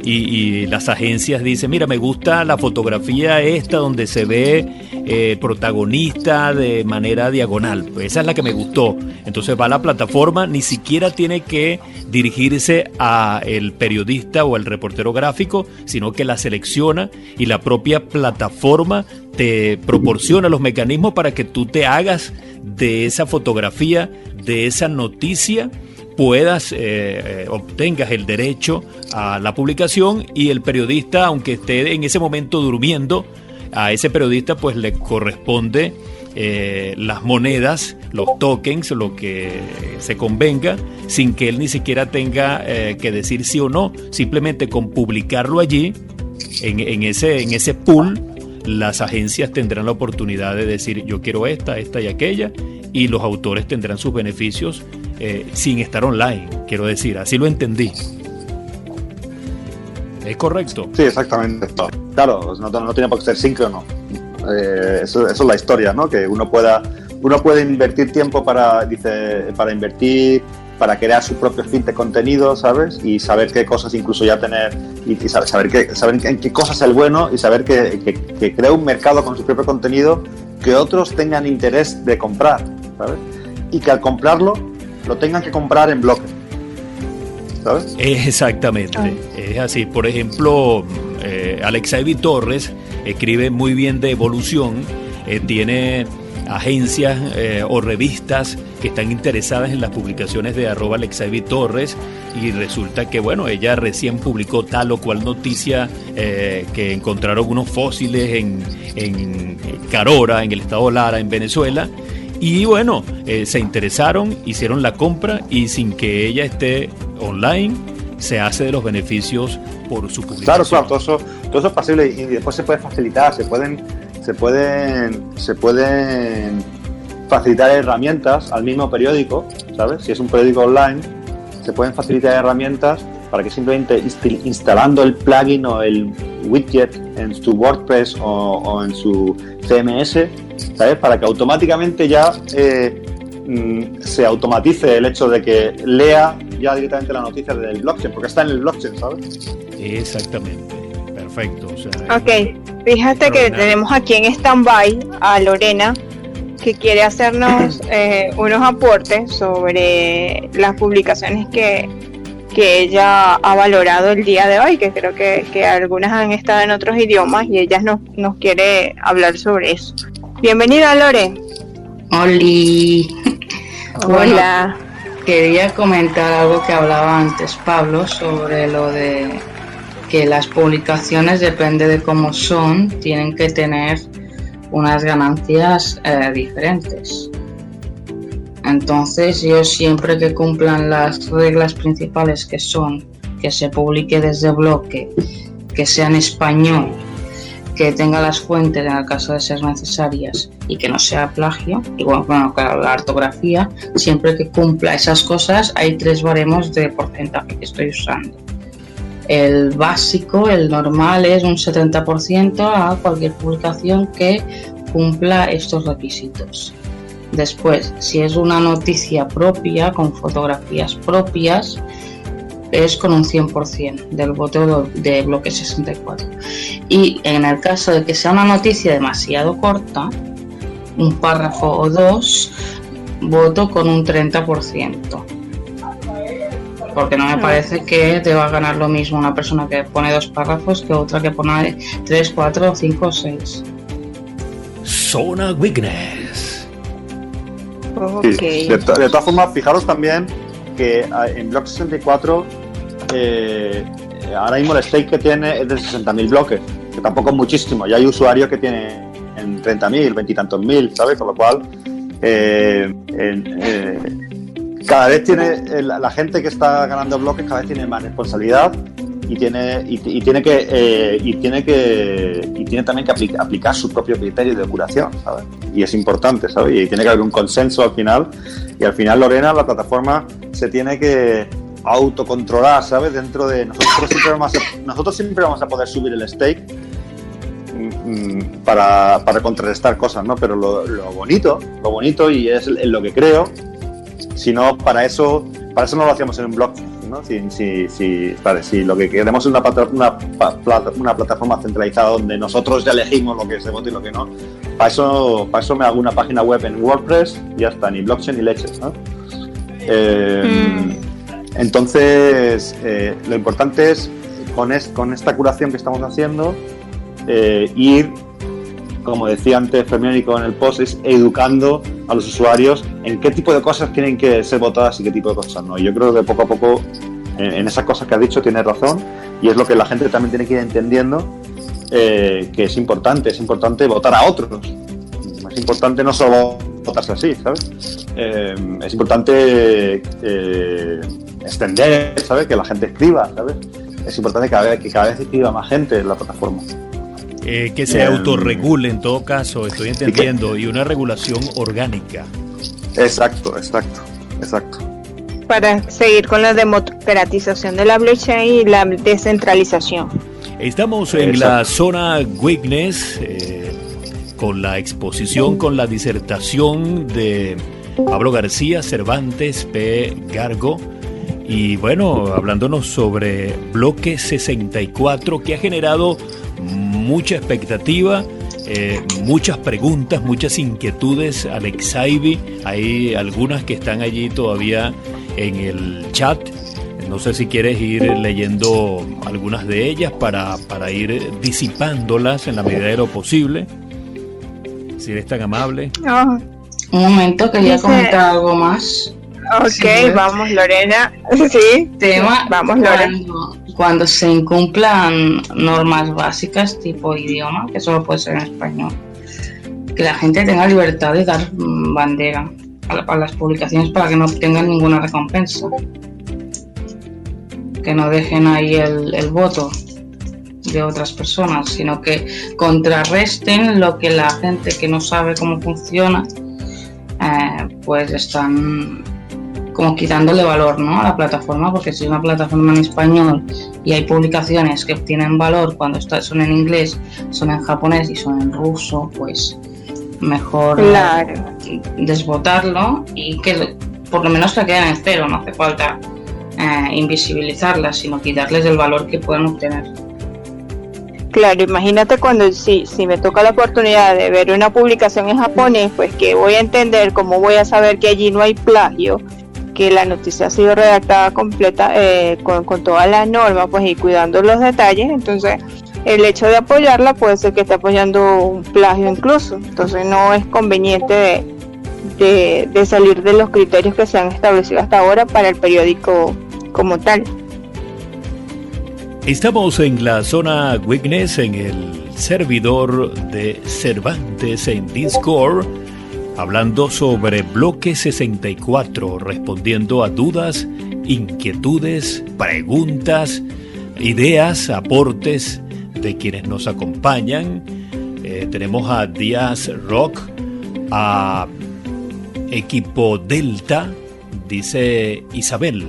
y las agencias dicen, mira, me gusta la fotografía esta donde se ve protagonista de manera diagonal, pues esa es la que me gustó. Entonces va a la plataforma, ni siquiera tiene que dirigirse a el periodista o al reportero gráfico, sino que la selecciona y la propia plataforma te proporciona los mecanismos para que tú te hagas de esa fotografía, de esa noticia, puedas, obtengas el derecho a la publicación y el periodista, aunque esté en ese momento durmiendo, a ese periodista pues le corresponde las monedas, los tokens, lo que se convenga, sin que él ni siquiera tenga que decir sí o no, simplemente con publicarlo allí, en ese pool, las agencias tendrán la oportunidad de decir yo quiero esta y aquella, y los autores tendrán sus beneficios sin estar online, quiero decir, así lo entendí. ¿Es correcto? Sí, exactamente. Claro, no tiene por qué ser síncrono. Eso es la historia, ¿no? Que uno puede invertir tiempo para invertir, para crear su propio feed de contenido, ¿sabes? Y saber qué cosas incluso ya tener, y saber en qué cosas es el bueno, y saber que crea un mercado con su propio contenido que otros tengan interés de comprar, ¿sabes? Y que al comprarlo lo tengan que comprar en bloque, ¿sabes? Exactamente, es así. Por ejemplo, Alexavi Torres escribe muy bien de evolución, tiene agencias o revistas que están interesadas en las publicaciones de @Alexavi Torres, y resulta que bueno, ella recién publicó tal o cual noticia, que encontraron unos fósiles en Carora, en el estado Lara, en Venezuela, y bueno, se interesaron, hicieron la compra y sin que ella esté online se hace de los beneficios por su publicación. Claro, todo eso es posible, y después se puede facilitar, se pueden facilitar herramientas al mismo periódico, ¿sabes? Si es un periódico online, se pueden facilitar herramientas para que simplemente instalando el plugin o el widget en su WordPress o en su CMS, ¿sabes? Para que automáticamente ya se automatice el hecho de que lea ya directamente la noticia del blockchain, porque está en el blockchain, ¿sabes? Exactamente, perfecto. O sea, Ok, fíjate que tenemos aquí en stand-by a Lorena, que quiere hacernos unos aportes sobre las publicaciones que ella ha valorado el día de hoy, que creo que algunas han estado en otros idiomas y ella nos quiere hablar sobre eso. Bienvenida, Lore. Oli. Hola. Bueno, quería comentar algo que hablaba antes Pablo sobre lo de que las publicaciones, depende de cómo son, tienen que tener unas ganancias diferentes. Entonces yo siempre que cumplan las reglas principales, que son que se publique desde bloque, que sea en español, que tenga las fuentes en el caso de ser necesarias y que no sea plagio, y bueno, claro, la ortografía, siempre que cumpla esas cosas hay 3 baremos de porcentaje que estoy usando. El básico, el normal, es un 70% a cualquier publicación que cumpla estos requisitos. Después, si es una noticia propia, con fotografías propias, es con un 100% del voto de bloque 64. Y en el caso de que sea una noticia demasiado corta, un párrafo o 2, voto con un 30%. Porque no me parece que te va a ganar lo mismo una persona que pone 2 párrafos que otra que pone 3, 4, 5 o 6. Zona Witness. Okay. Sí. De todas formas, fijaros también que en Block 64 ahora mismo el stake que tiene es de 60.000 bloques, que tampoco es muchísimo. Ya hay usuarios que tienen en 30.000, 20 y tantos mil, ¿sabes? Con lo cual cada vez tiene la gente que está ganando bloques cada vez tiene más responsabilidad y tiene también que aplicar su propio criterio de curación, ¿sabes? Y es importante, ¿sabes? Y tiene que haber un consenso al final, y al final, Lorena, la plataforma se tiene que autocontrolar, ¿sabes? Dentro de nosotros siempre vamos a poder subir el stake para contrarrestar cosas, ¿no? Pero lo bonito, y es en lo que creo, si no, para eso no lo hacíamos en un blockchain, ¿no? Si lo que queremos es una plataforma centralizada donde nosotros ya elegimos lo que se vota y lo que no, para eso me hago una página web en WordPress y ya está, ni blockchain ni leches, ¿no? Entonces, lo importante es, con esta curación que estamos haciendo, ir, como decía antes Fermiónico en el post, es educando a los usuarios en qué tipo de cosas tienen que ser votadas y qué tipo de cosas no. Y yo creo que poco a poco, en esas cosas que has dicho, tienes razón, y es lo que la gente también tiene que ir entendiendo, que es importante votar a otros. Es importante no solo votarse así, ¿sabes? Es importante extender, ¿sabes? Que la gente escriba, ¿sabes? Es importante que cada vez escriba más gente en la plataforma. Que se autorregule en todo caso, estoy entendiendo, y una regulación orgánica. Exacto. Para seguir con la democratización de la blockchain y la descentralización. Estamos en la zona Witness, con la exposición, con la disertación de Pablo García Cervantes P. Gargo, y bueno, hablándonos sobre Bloque 64, que ha generado mucha expectativa, muchas preguntas, muchas inquietudes. Alex Ivy, hay algunas que están allí todavía en el chat. No sé si quieres ir leyendo algunas de ellas para ir disipándolas en la medida de lo posible, si eres tan amable. Un momento, quería comentar algo más. Ok, sí, vamos, Lorena. Sí, vamos, Lorena. Cuando se incumplan normas básicas tipo idioma, que solo puede ser en español, que la gente tenga libertad de dar bandera a las publicaciones para que no obtengan ninguna recompensa, que no dejen ahí el voto de otras personas, sino que contrarresten lo que la gente que no sabe cómo funciona, pues están como quitándole valor, ¿no?, a la plataforma, porque si es una plataforma en español y hay publicaciones que obtienen valor cuando son en inglés, son en japonés y son en ruso, pues mejor desbotarlo y que por lo menos se queden en cero. No hace falta invisibilizarlas, sino quitarles el valor que pueden obtener. Claro, imagínate cuando si me toca la oportunidad de ver una publicación en japonés, pues que voy a entender, cómo voy a saber que allí no hay plagio, que la noticia ha sido redactada completa con todas las normas, pues, y cuidando los detalles. Entonces el hecho de apoyarla puede ser que esté apoyando un plagio incluso. Entonces no es conveniente de salir de los criterios que se han establecido hasta ahora para el periódico como tal. Estamos en la zona Witness, en el servidor de Cervantes en Discord, hablando sobre Bloque 64, respondiendo a dudas, inquietudes, preguntas, ideas, aportes de quienes nos acompañan. Tenemos a Díaz Rock, a Equipo Delta, dice Isabel,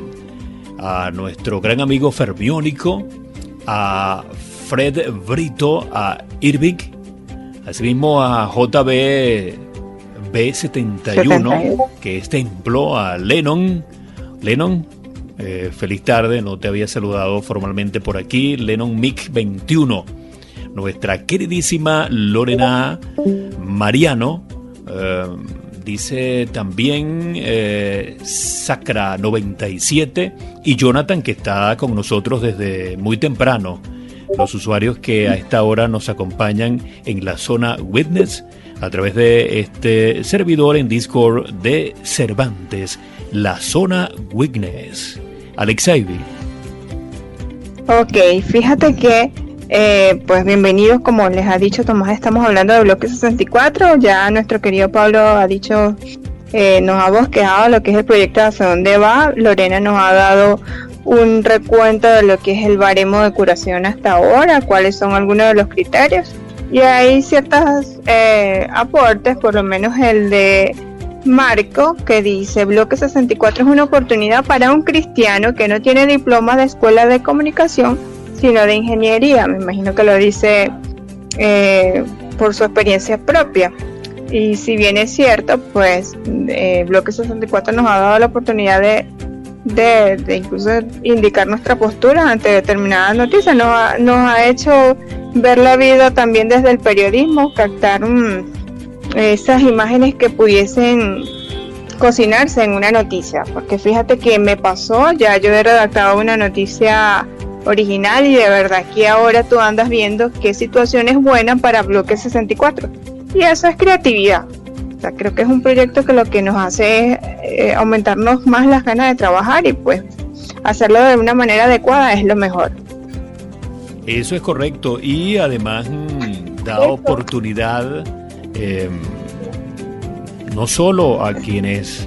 a nuestro gran amigo Fermiónico, a Fred Brito, a Irving, asimismo a JB B71, que es templo, a Lennon, feliz tarde, no te había saludado formalmente por aquí, Lennon Mic 21, nuestra queridísima Lorena Mariano, dice también Sacra 97 y Jonathan, que está con nosotros desde muy temprano, los usuarios que a esta hora nos acompañan en la zona Witness a través de este servidor en Discord de Cervantes, la zona Witness. Alex Ivy. Ok, fíjate que pues bienvenidos, como les ha dicho Tomás, estamos hablando de Bloque 64, ya nuestro querido Pablo ha dicho nos ha bosquejado lo que es el proyecto, hacia dónde va. Lorena nos ha dado un recuento de lo que es el baremo de curación hasta ahora, cuáles son algunos de los criterios, y hay ciertos aportes, por lo menos el de Marco, que dice: Bloque 64 es una oportunidad para un cristiano que no tiene diploma de escuela de comunicación, sino de ingeniería. Me imagino que lo dice por su experiencia propia. Y si bien es cierto, pues Bloque 64 nos ha dado la oportunidad de incluso indicar nuestra postura ante determinadas noticias. Nos ha hecho ver la vida también desde el periodismo, captar esas imágenes que pudiesen cocinarse en una noticia, porque fíjate que me pasó, ya yo he redactado una noticia original y de verdad que ahora tú andas viendo qué situación es buena para Bloque 64, y eso es creatividad. O sea, creo que es un proyecto que lo que nos hace es aumentarnos más las ganas de trabajar, y pues hacerlo de una manera adecuada es lo mejor. Eso es correcto, y además da oportunidad no solo a quienes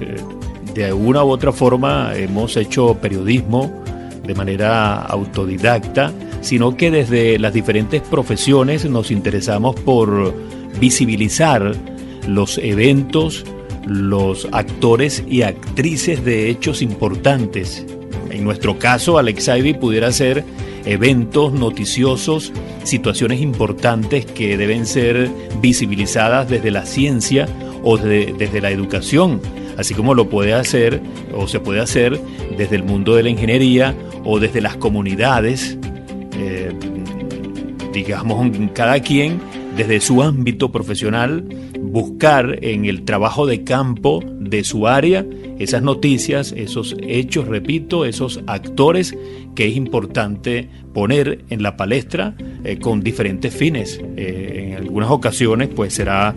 de una u otra forma hemos hecho periodismo de manera autodidacta, sino que desde las diferentes profesiones nos interesamos por visibilizar los eventos, los actores y actrices de hechos importantes. En nuestro caso, Alex Ivy pudiera ser eventos noticiosos, situaciones importantes que deben ser visibilizadas desde la ciencia o desde la educación, así como lo puede hacer o se puede hacer desde el mundo de la ingeniería o desde las comunidades, digamos, cada quien desde su ámbito profesional, buscar en el trabajo de campo de su área esas noticias, esos hechos, repito, esos actores que es importante poner en la palestra con diferentes fines. En algunas ocasiones pues será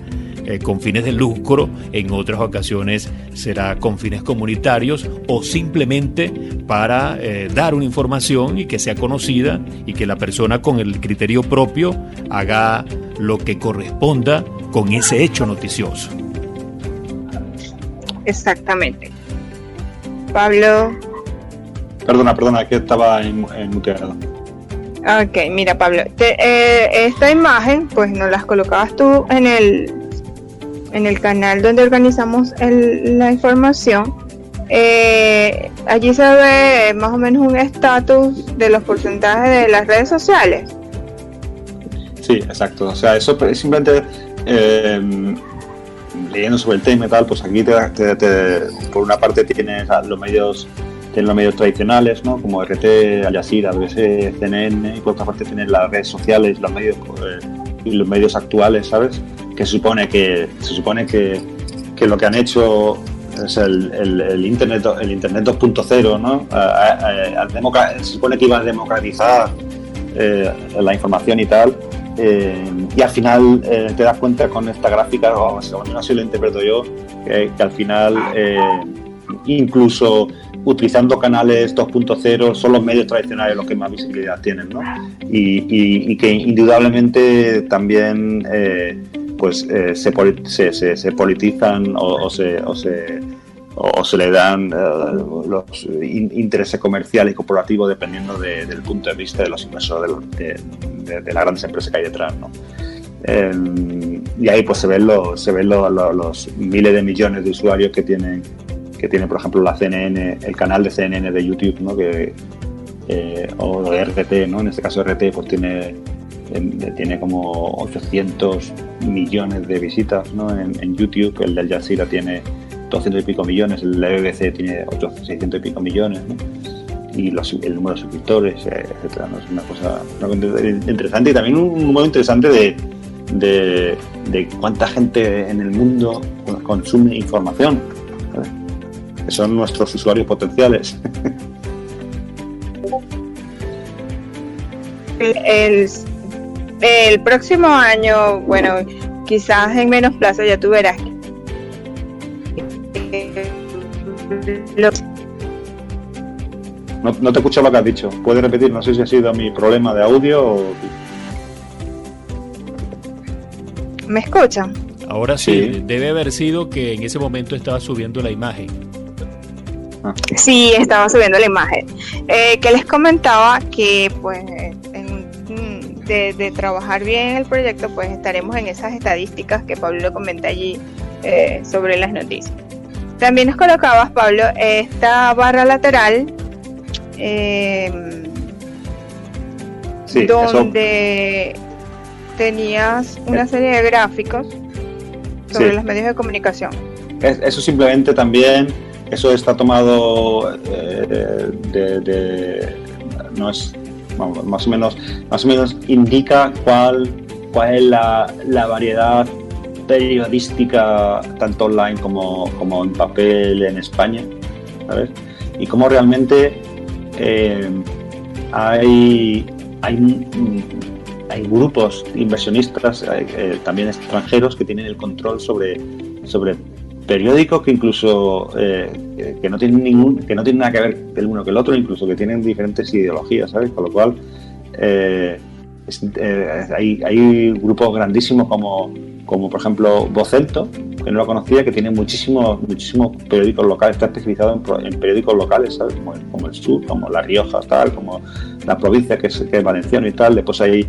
con fines de lucro, en otras ocasiones será con fines comunitarios o simplemente para dar una información y que sea conocida y que la persona con el criterio propio haga lo que corresponda con ese hecho noticioso. Exactamente. Pablo. Perdona, que estaba muteado. Ok, mira, Pablo, esta imagen pues nos las colocabas tú en el canal donde organizamos la información. Allí se ve más o menos un estatus de los porcentajes de las redes sociales. Sí, exacto. O sea, eso es simplemente leyendo sobre el tema y tal, pues aquí por una parte tienes los medios tradicionales, ¿no? Como RT, Al Jazeera, BBC, CNN, y por otra parte tienes las redes sociales, los medios actuales, ¿sabes? Que se supone que lo que han hecho es el Internet 2.0, ¿no? Se supone que iba a democratizar la información y tal. Y al final te das cuenta con esta gráfica, o no así lo interpreto yo, que al final incluso utilizando canales 2.0 son los medios tradicionales los que más visibilidad tienen, ¿no? Y que indudablemente también se politizan o se le dan los intereses comerciales y corporativos dependiendo del punto de vista de los inversores de las grandes empresas que hay detrás, ¿no? Y ahí pues se ven los miles de millones de usuarios que tiene por ejemplo la CNN, el canal de CNN de YouTube, ¿no? O de RT, ¿no? En este caso RT pues tiene como 800 millones de visitas, ¿no? en YouTube. El de Al Jazeera tiene 200 y pico millones, el de la BBC tiene 600 y pico millones, ¿no? Y el número de suscriptores, etcétera, ¿no? Es una cosa interesante, y también un número interesante de cuánta gente en el mundo consume información, ¿sabes? Que son nuestros usuarios potenciales. El próximo año, bueno, quizás en menos plazo, ya tú verás. No te escucho lo que has dicho. ¿Puedes repetir? No sé si ha sido mi problema de audio o... ¿Me escuchan? Ahora sí, Sí. debe haber sido que en ese momento estaba subiendo la imagen. Sí, estaba subiendo la imagen. Que les comentaba que pues de trabajar bien el proyecto, pues estaremos en esas estadísticas que Pablo lo comenta allí sobre las noticias. También nos colocabas, Pablo, esta barra lateral Sí, donde tenías una serie de gráficos sobre Sí. los medios de comunicación. Eso simplemente también, eso está tomado no es, vamos, más o menos indica cuál es la variedad periodística tanto online como en papel en España, ¿sabes? Y cómo realmente hay grupos inversionistas también extranjeros que tienen el control sobre periódicos que incluso que no tienen nada que ver el uno que el otro, incluso que tienen diferentes ideologías, ¿sabes? Con lo cual hay grupos grandísimos como por ejemplo Vocento, que no lo conocía, que tiene muchísimos periódicos locales, está especializado en periódicos locales, ¿sabes? Como el Sur, como La Rioja, tal, como la provincia que es valenciano y tal. Después hay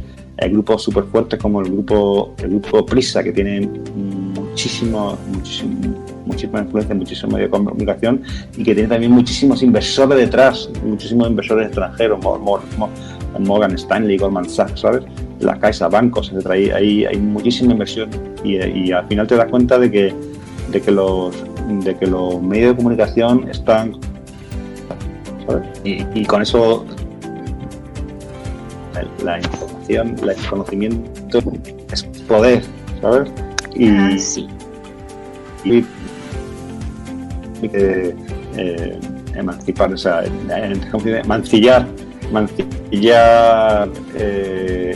grupos súper fuertes como el grupo Prisa, que tiene muchísima influencia, muchísimo medio de comunicación, y que tiene también muchísimos inversores detrás, muchísimos inversores extranjeros, Morgan Stanley, Goldman Sachs, ¿sabes? La Caixa, bancos, etc. Hay muchísima inversión y al final te das cuenta de que los medios de comunicación están, ¿sabes? Y con eso la información, el conocimiento es poder, ¿sabes? Sí. Y emancipar, o sea, mancillar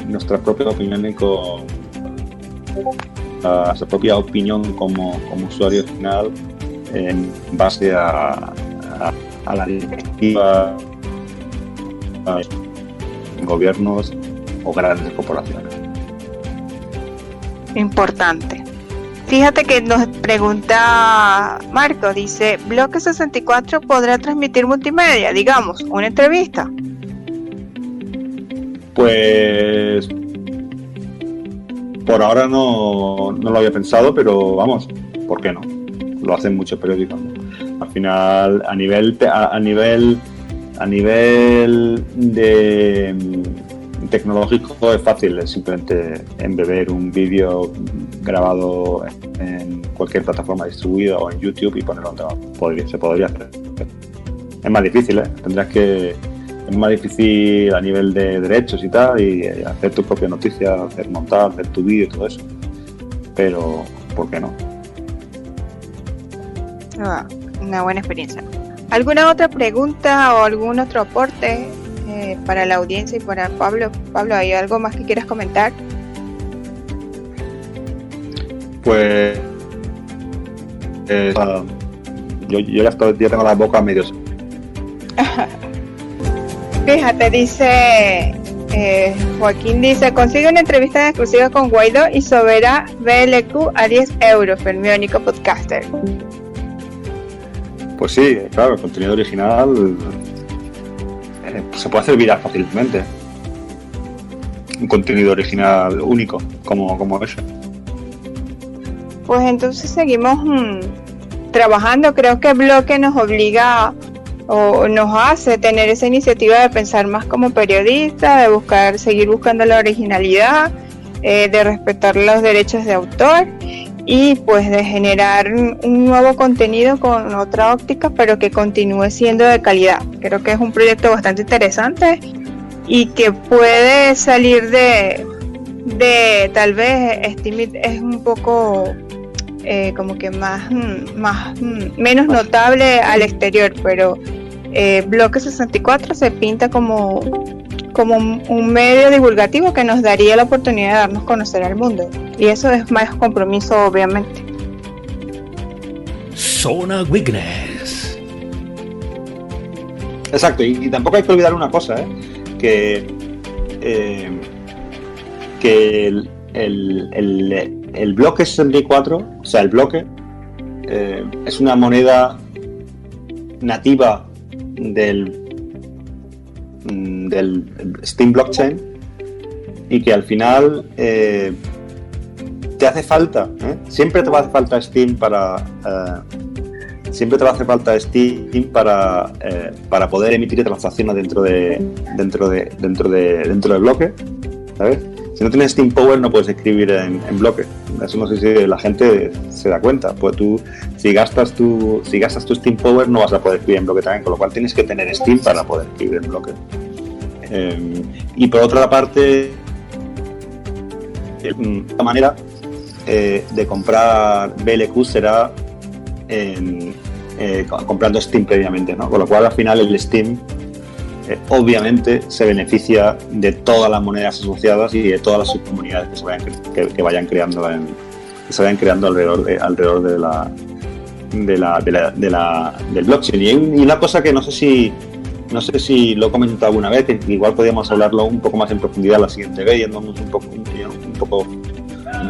nuestra propia opinión con nuestra propia opinión como usuario final en base a la directiva, gobiernos o grandes corporaciones. Importante. Fíjate que nos pregunta Marco, dice, ¿Bloque 64 podrá transmitir multimedia, digamos, una entrevista? Pues por ahora no lo había pensado, pero vamos, ¿por qué no? Lo hacen muchos periódicos, ¿no? Al final, a nivel de tecnológico es fácil, es simplemente embeber un vídeo grabado en cualquier plataforma distribuida o en YouTube y ponerlo donde se podría hacer. Es más difícil, es más difícil a nivel de derechos y tal, y hacer tu propia noticia, hacer tu vídeo y todo eso. Pero, ¿por qué no? Una buena experiencia. ¿Alguna otra pregunta o algún otro aporte para la audiencia y para Pablo? Pablo, ¿hay algo más que quieras comentar? Pues yo ya tengo la boca medio. Fíjate, dice Joaquín, dice, consigue una entrevista en exclusiva con Guaidó y Sobera BLQ a 10 euros, Fermiónico Podcaster. Pues sí, claro, el contenido original se puede hacer viral fácilmente. Un contenido original único, como ese. Pues entonces seguimos trabajando. Creo que Bloque nos obliga o nos hace tener esa iniciativa de pensar más como periodista, de seguir buscando la originalidad, de respetar los derechos de autor y pues de generar un nuevo contenido con otra óptica, pero que continúe siendo de calidad. Creo que es un proyecto bastante interesante y que puede salir de tal vez Steamit es un poco como que menos notable al exterior, pero Bloque 64 se pinta como un medio divulgativo que nos daría la oportunidad de darnos a conocer al mundo, y eso es más compromiso, obviamente. Zona Witness. Exacto, y tampoco hay que olvidar una cosa, que el bloque 64, o sea, el bloque, es una moneda nativa del Steem blockchain y que al final te hace falta, siempre te va a hacer falta Steem para poder emitir transacciones dentro del bloque, ¿sabes? Si no tienes Steem Power no puedes escribir en bloque. Eso no sé si la gente se da cuenta. Pues tú, si gastas tu Steem Power no vas a poder escribir en bloque también, con lo cual tienes que tener Steem para poder escribir en bloque. Y por otra parte, la manera de comprar BLQ será comprando Steem previamente, ¿no? Con lo cual al final el Steem obviamente se beneficia de todas las monedas asociadas y de todas las subcomunidades que vayan creando alrededor del blockchain. Y una cosa que no sé si lo he comentado alguna vez, que igual podríamos hablarlo un poco más en profundidad la siguiente vez, yéndonos un poco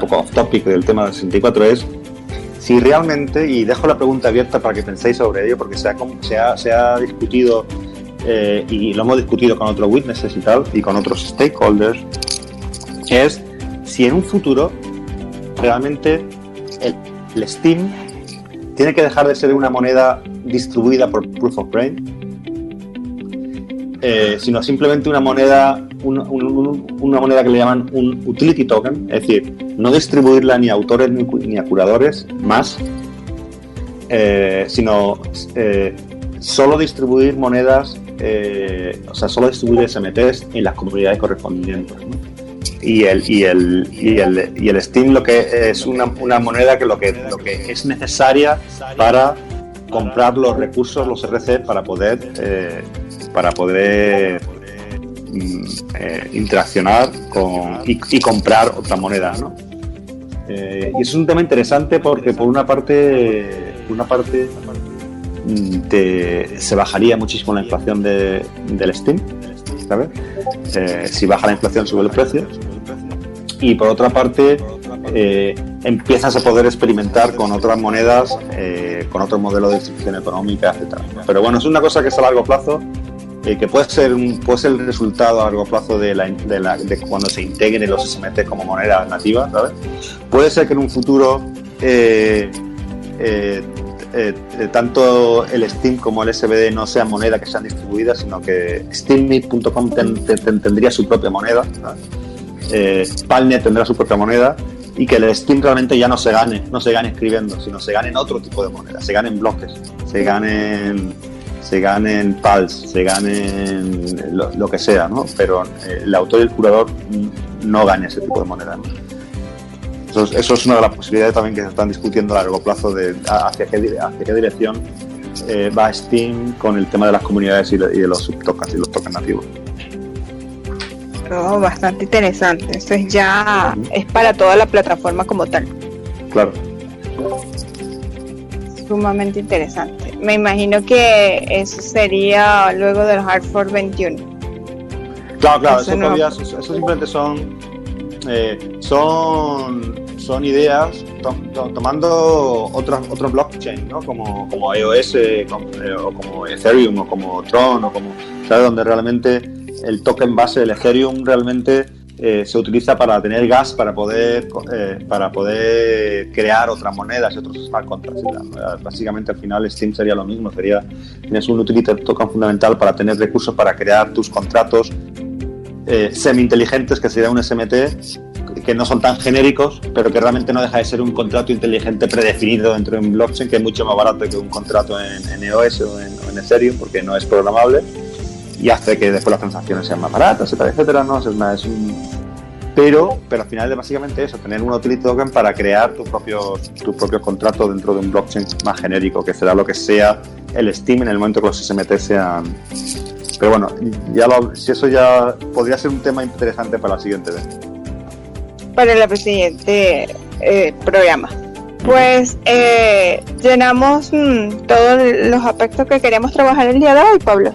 off topic del tema del 64, es si realmente, y dejo la pregunta abierta para que penséis sobre ello, porque se ha discutido y lo hemos discutido con otros witnesses y tal, y con otros stakeholders, es si en un futuro realmente el Steem tiene que dejar de ser una moneda distribuida por Proof of Brain, sino simplemente una moneda que le llaman un utility token, es decir, no distribuirla ni a autores ni a curadores más, sino solo distribuir monedas, solo distribuir SMTs en las comunidades correspondientes, ¿no? Y el Steem lo que es una moneda que lo que es necesaria para comprar los recursos, los RC, para poder interaccionar y comprar otra moneda, ¿no? Y es un tema interesante porque por una parte se bajaría muchísimo la inflación del Steem, ¿sabes? Si baja la inflación sube el precio, y por otra parte empiezas a poder experimentar con otras monedas, con otros modelos de distribución económica, etc. Pero bueno, es una cosa que es a largo plazo, que puede ser el resultado a largo plazo de cuando se integren los SMT como moneda nativa, ¿sabes? Puede ser que en un futuro tanto el Steem como el SBD no sean monedas que sean distribuidas, sino que Steemit.com tendría su propia moneda, ¿sabes? Palnet tendrá su propia moneda, y que el Steem realmente ya no se gane escribiendo, sino se gane en otro tipo de moneda, se gane en bloques, se gane en PALs, se gane lo que sea, ¿no? Pero el autor y el curador no gane ese tipo de moneda, ¿no? Eso es una de las posibilidades también que se están discutiendo a largo plazo de hacia qué dirección va Steem con el tema de las comunidades y de los subtokens y los tokens nativos. Oh, bastante interesante. Eso es para toda la plataforma como tal. Claro. Sumamente interesante. Me imagino que eso sería luego del Hard Fork 21. Claro, eso simplemente son ideas tomando otros blockchain, ¿no? Como iOS, o como Ethereum, o como Tron, o como, ¿sabes? Donde realmente el token base del Ethereum realmente se utiliza para tener gas, para poder crear otras monedas y otros smart contracts. Básicamente al final Steem sería lo mismo, tienes un utility token fundamental para tener recursos para crear tus contratos semi-inteligentes, que sería un SMT, que no son tan genéricos, pero que realmente no deja de ser un contrato inteligente predefinido dentro de un blockchain, que es mucho más barato que un contrato en EOS o en Ethereum, porque no es programable y hace que después las transacciones sean más baratas, etcétera, ¿no? Pero al final es básicamente eso, tener un utility token para crear tus propios contratos dentro de un blockchain más genérico, que será lo que sea el Steem en el momento que los SMT sean. Pero bueno, si eso ya podría ser un tema interesante para la siguiente vez. Para el siguiente programa. Pues llenamos todos los aspectos que queríamos trabajar el día de hoy, Pablo.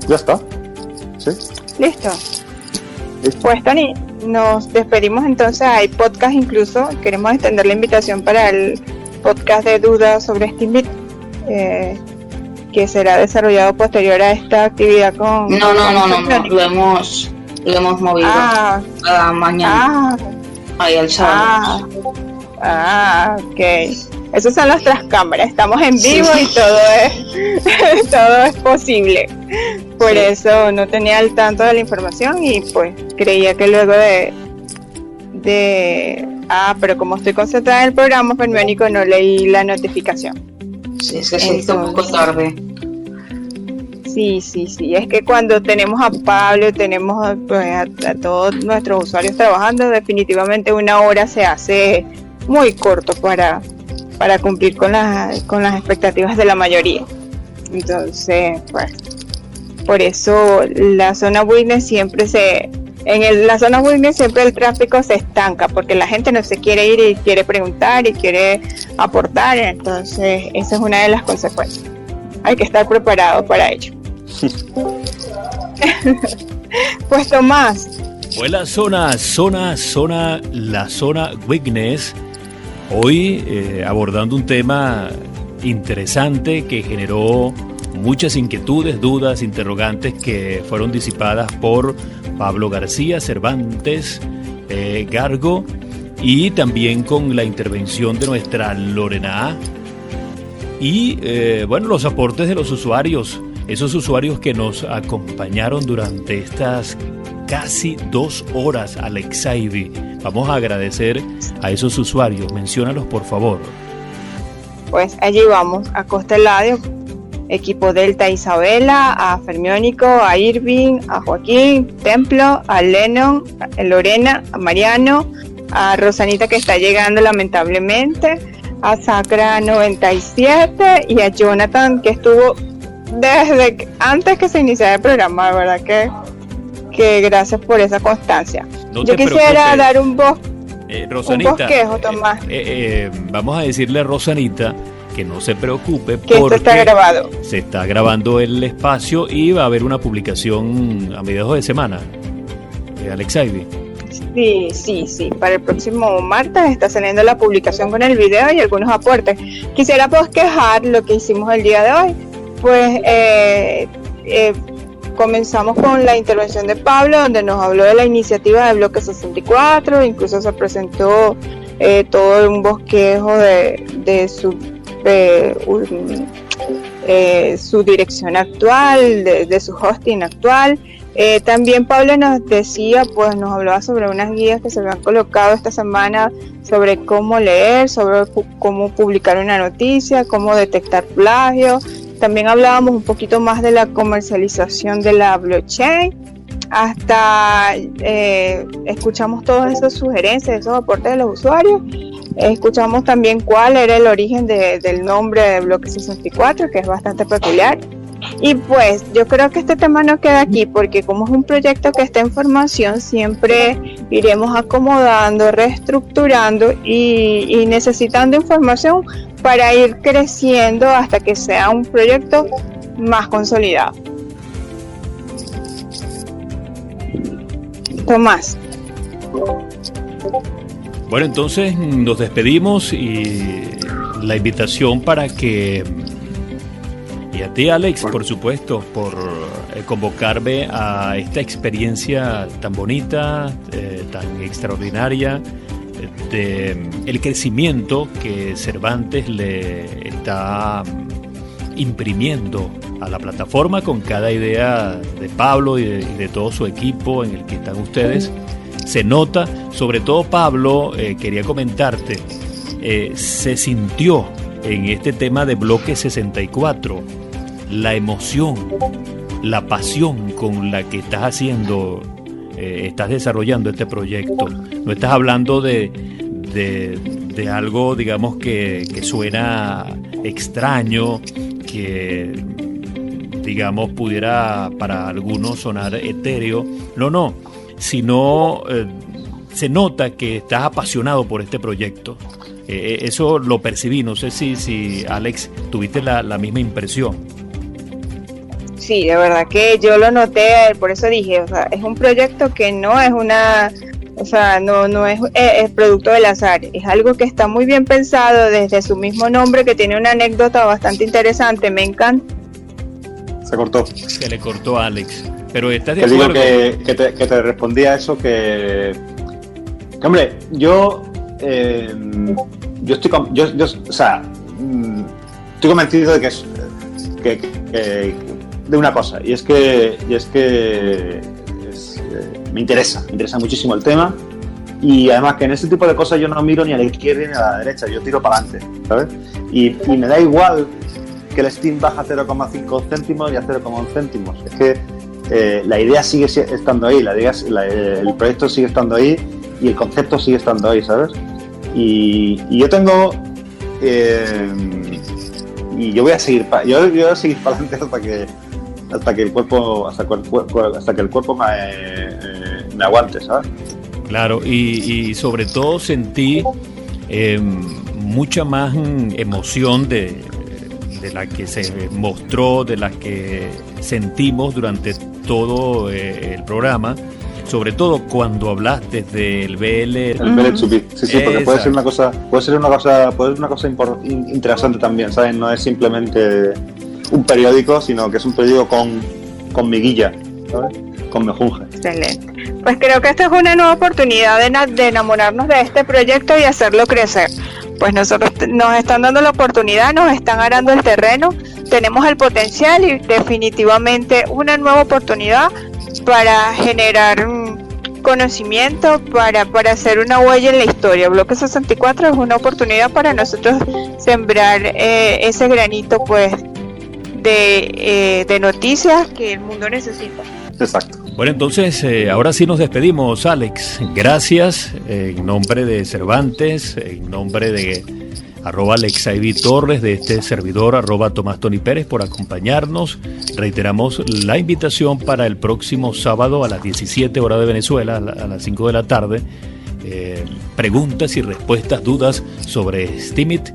Ya está. ¿Sí? Listo. Pues Tony, nos despedimos entonces. Hay podcast incluso. Queremos extender la invitación para el podcast de dudas sobre Steamit, que será desarrollado posterior a esta actividad con... No, lo hemos movido a mañana. Ahí el sábado. Ok. Esas son nuestras cámaras. Estamos en vivo y todo es posible. Por eso no tenía al tanto de la información y pues creía que luego pero como estoy concentrada en el programa Fermiónico no leí la notificación. Sí, es que se hizo un poco tarde. Sí, es que cuando tenemos a Pablo, tenemos pues, a todos nuestros usuarios trabajando, definitivamente una hora se hace muy corto para cumplir con las expectativas de la mayoría. Entonces, pues, por eso la zona Witness siempre la zona Witness siempre el tráfico se estanca, porque la gente no se quiere ir y quiere preguntar y quiere aportar, entonces esa es una de las consecuencias. Hay que estar preparado para ello. Pues Tomás. Fue la zona Witness, hoy abordando un tema interesante que generó muchas inquietudes, dudas, interrogantes que fueron disipadas por Pablo García Cervantes Gargo y también con la intervención de nuestra Lorena y los aportes de los usuarios, esos usuarios que nos acompañaron durante estas casi 2 horas, Alex Ivy. Vamos a agradecer a esos usuarios, menciónalos por favor. Pues allí vamos, a Costa Eladio, equipo Delta Isabela, a Fermiónico, a Irving, a Joaquín, Templo, a Lennon, a Lorena, a Mariano, a Rosanita que está llegando lamentablemente, a Sacra 97 y a Jonathan que estuvo desde antes que se iniciara el programa, de verdad que gracias por esa constancia. No Yo quisiera dar un bosquejo, Tomás. Vamos a decirle a Rosanita que no se preocupe que porque esto está grabado. Se está grabando el espacio y va a haber una publicación a mediados de semana. Alex Ivy. Sí. Para el próximo martes está saliendo la publicación con el video y algunos aportes. Quisiera bosquejar lo que hicimos el día de hoy. Pues comenzamos con la intervención de Pablo, donde nos habló de la iniciativa de Bloque 64, incluso se presentó todo un bosquejo de su dirección actual, de su hosting actual. También Pablo nos decía, pues nos hablaba sobre unas guías que se habían colocado esta semana sobre cómo leer, sobre cómo publicar una noticia, cómo detectar plagio. También hablábamos un poquito más de la comercialización de la blockchain. Hasta escuchamos todas esas sugerencias, esos aportes de los usuarios. Escuchamos también cuál era el origen del nombre de Bloque 64, que es bastante peculiar. Y pues yo creo que este tema no queda aquí, porque como es un proyecto que está en formación, siempre iremos acomodando, reestructurando y necesitando información para ir creciendo hasta que sea un proyecto más consolidado. Tomás. Bueno, entonces nos despedimos y la invitación para que, y a ti Alex, por supuesto, por convocarme a esta experiencia tan bonita, tan extraordinaria, de el crecimiento que Cervantes le está imprimiendo a la plataforma con cada idea de Pablo y de todo su equipo en el que están ustedes. Se nota, sobre todo Pablo, quería comentarte, se sintió en este tema de Bloque 64 la emoción, la pasión con la que estás haciendo, estás desarrollando este proyecto. No estás hablando de algo, digamos, que suena extraño, que, digamos, pudiera para algunos sonar etéreo. No, sino se nota que estás apasionado por este proyecto. Eso lo percibí, no sé si Alex tuviste la misma impresión. Sí, de verdad que yo lo noté, por eso dije, o sea, es un proyecto que no es una, o sea, no es producto del azar, es algo que está muy bien pensado desde su mismo nombre, que tiene una anécdota bastante interesante, me encanta. Se cortó. Se le cortó a Alex. Pero estás de Te digo acuerdo. que te respondí a eso que hombre, yo estoy estoy convencido de que es de una cosa, y es que me interesa muchísimo el tema, y además que en este tipo de cosas yo no miro ni a la izquierda ni a la derecha, yo tiro para adelante, ¿sabes? Y me da igual que el Steam baja a 0,5 céntimos y a 0,1 céntimos, es que la idea sigue estando ahí, el proyecto sigue estando ahí y el concepto sigue estando ahí, ¿sabes? Y yo tengo y yo voy a seguir para adelante hasta que el cuerpo me aguante, ¿sabes? Claro, y sobre todo sentí mucha más emoción de la que se mostró, de la que sentimos durante todo el programa, sobre todo cuando hablaste del BL. El BL2B, sí, porque puede ser una cosa interesante también, ¿sabes? No es simplemente un periódico, sino que es un periódico con miguilla, ¿sabes? Con mejunje. Excelente. Pues creo que esta es una nueva oportunidad de enamorarnos de este proyecto y hacerlo crecer. Pues nosotros nos están dando la oportunidad, nos están arando el terreno, tenemos el potencial y definitivamente una nueva oportunidad para generar conocimiento, para hacer una huella en la historia. Bloque 64 es una oportunidad para nosotros sembrar ese granito pues de noticias que el mundo necesita. Exacto. Bueno, entonces ahora sí nos despedimos, Alex. Gracias en nombre de Cervantes, en nombre de @AlexAivi_Torres, de este servidor @Tomás Tony Pérez, por acompañarnos. Reiteramos la invitación para el próximo sábado a las 17 horas de Venezuela, a las 5 de la tarde. Preguntas y respuestas, dudas sobre Steemit,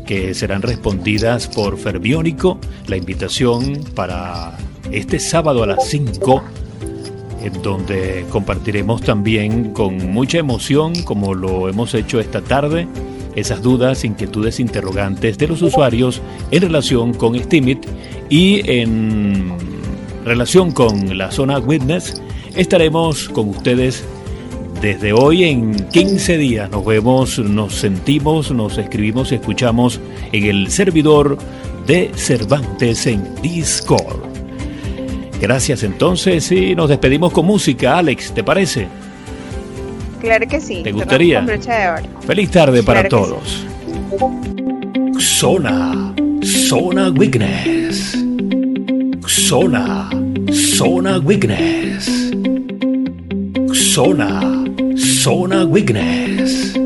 que serán respondidas por Ferbiónico. La invitación para este sábado a las 5, en donde compartiremos también con mucha emoción, como lo hemos hecho esta tarde, esas dudas, inquietudes, interrogantes de los usuarios en relación con Steemit, y en relación con la zona Witness estaremos con ustedes desde hoy en 15 días. Nos vemos, nos sentimos, nos escribimos y escuchamos en el servidor de Cervantes en Discord. Gracias entonces, y nos despedimos con música. Alex, ¿te parece? Claro que sí. ¿Te gustaría? Feliz tarde para todos. Zona Witness. Zona Witness. Zona Witness.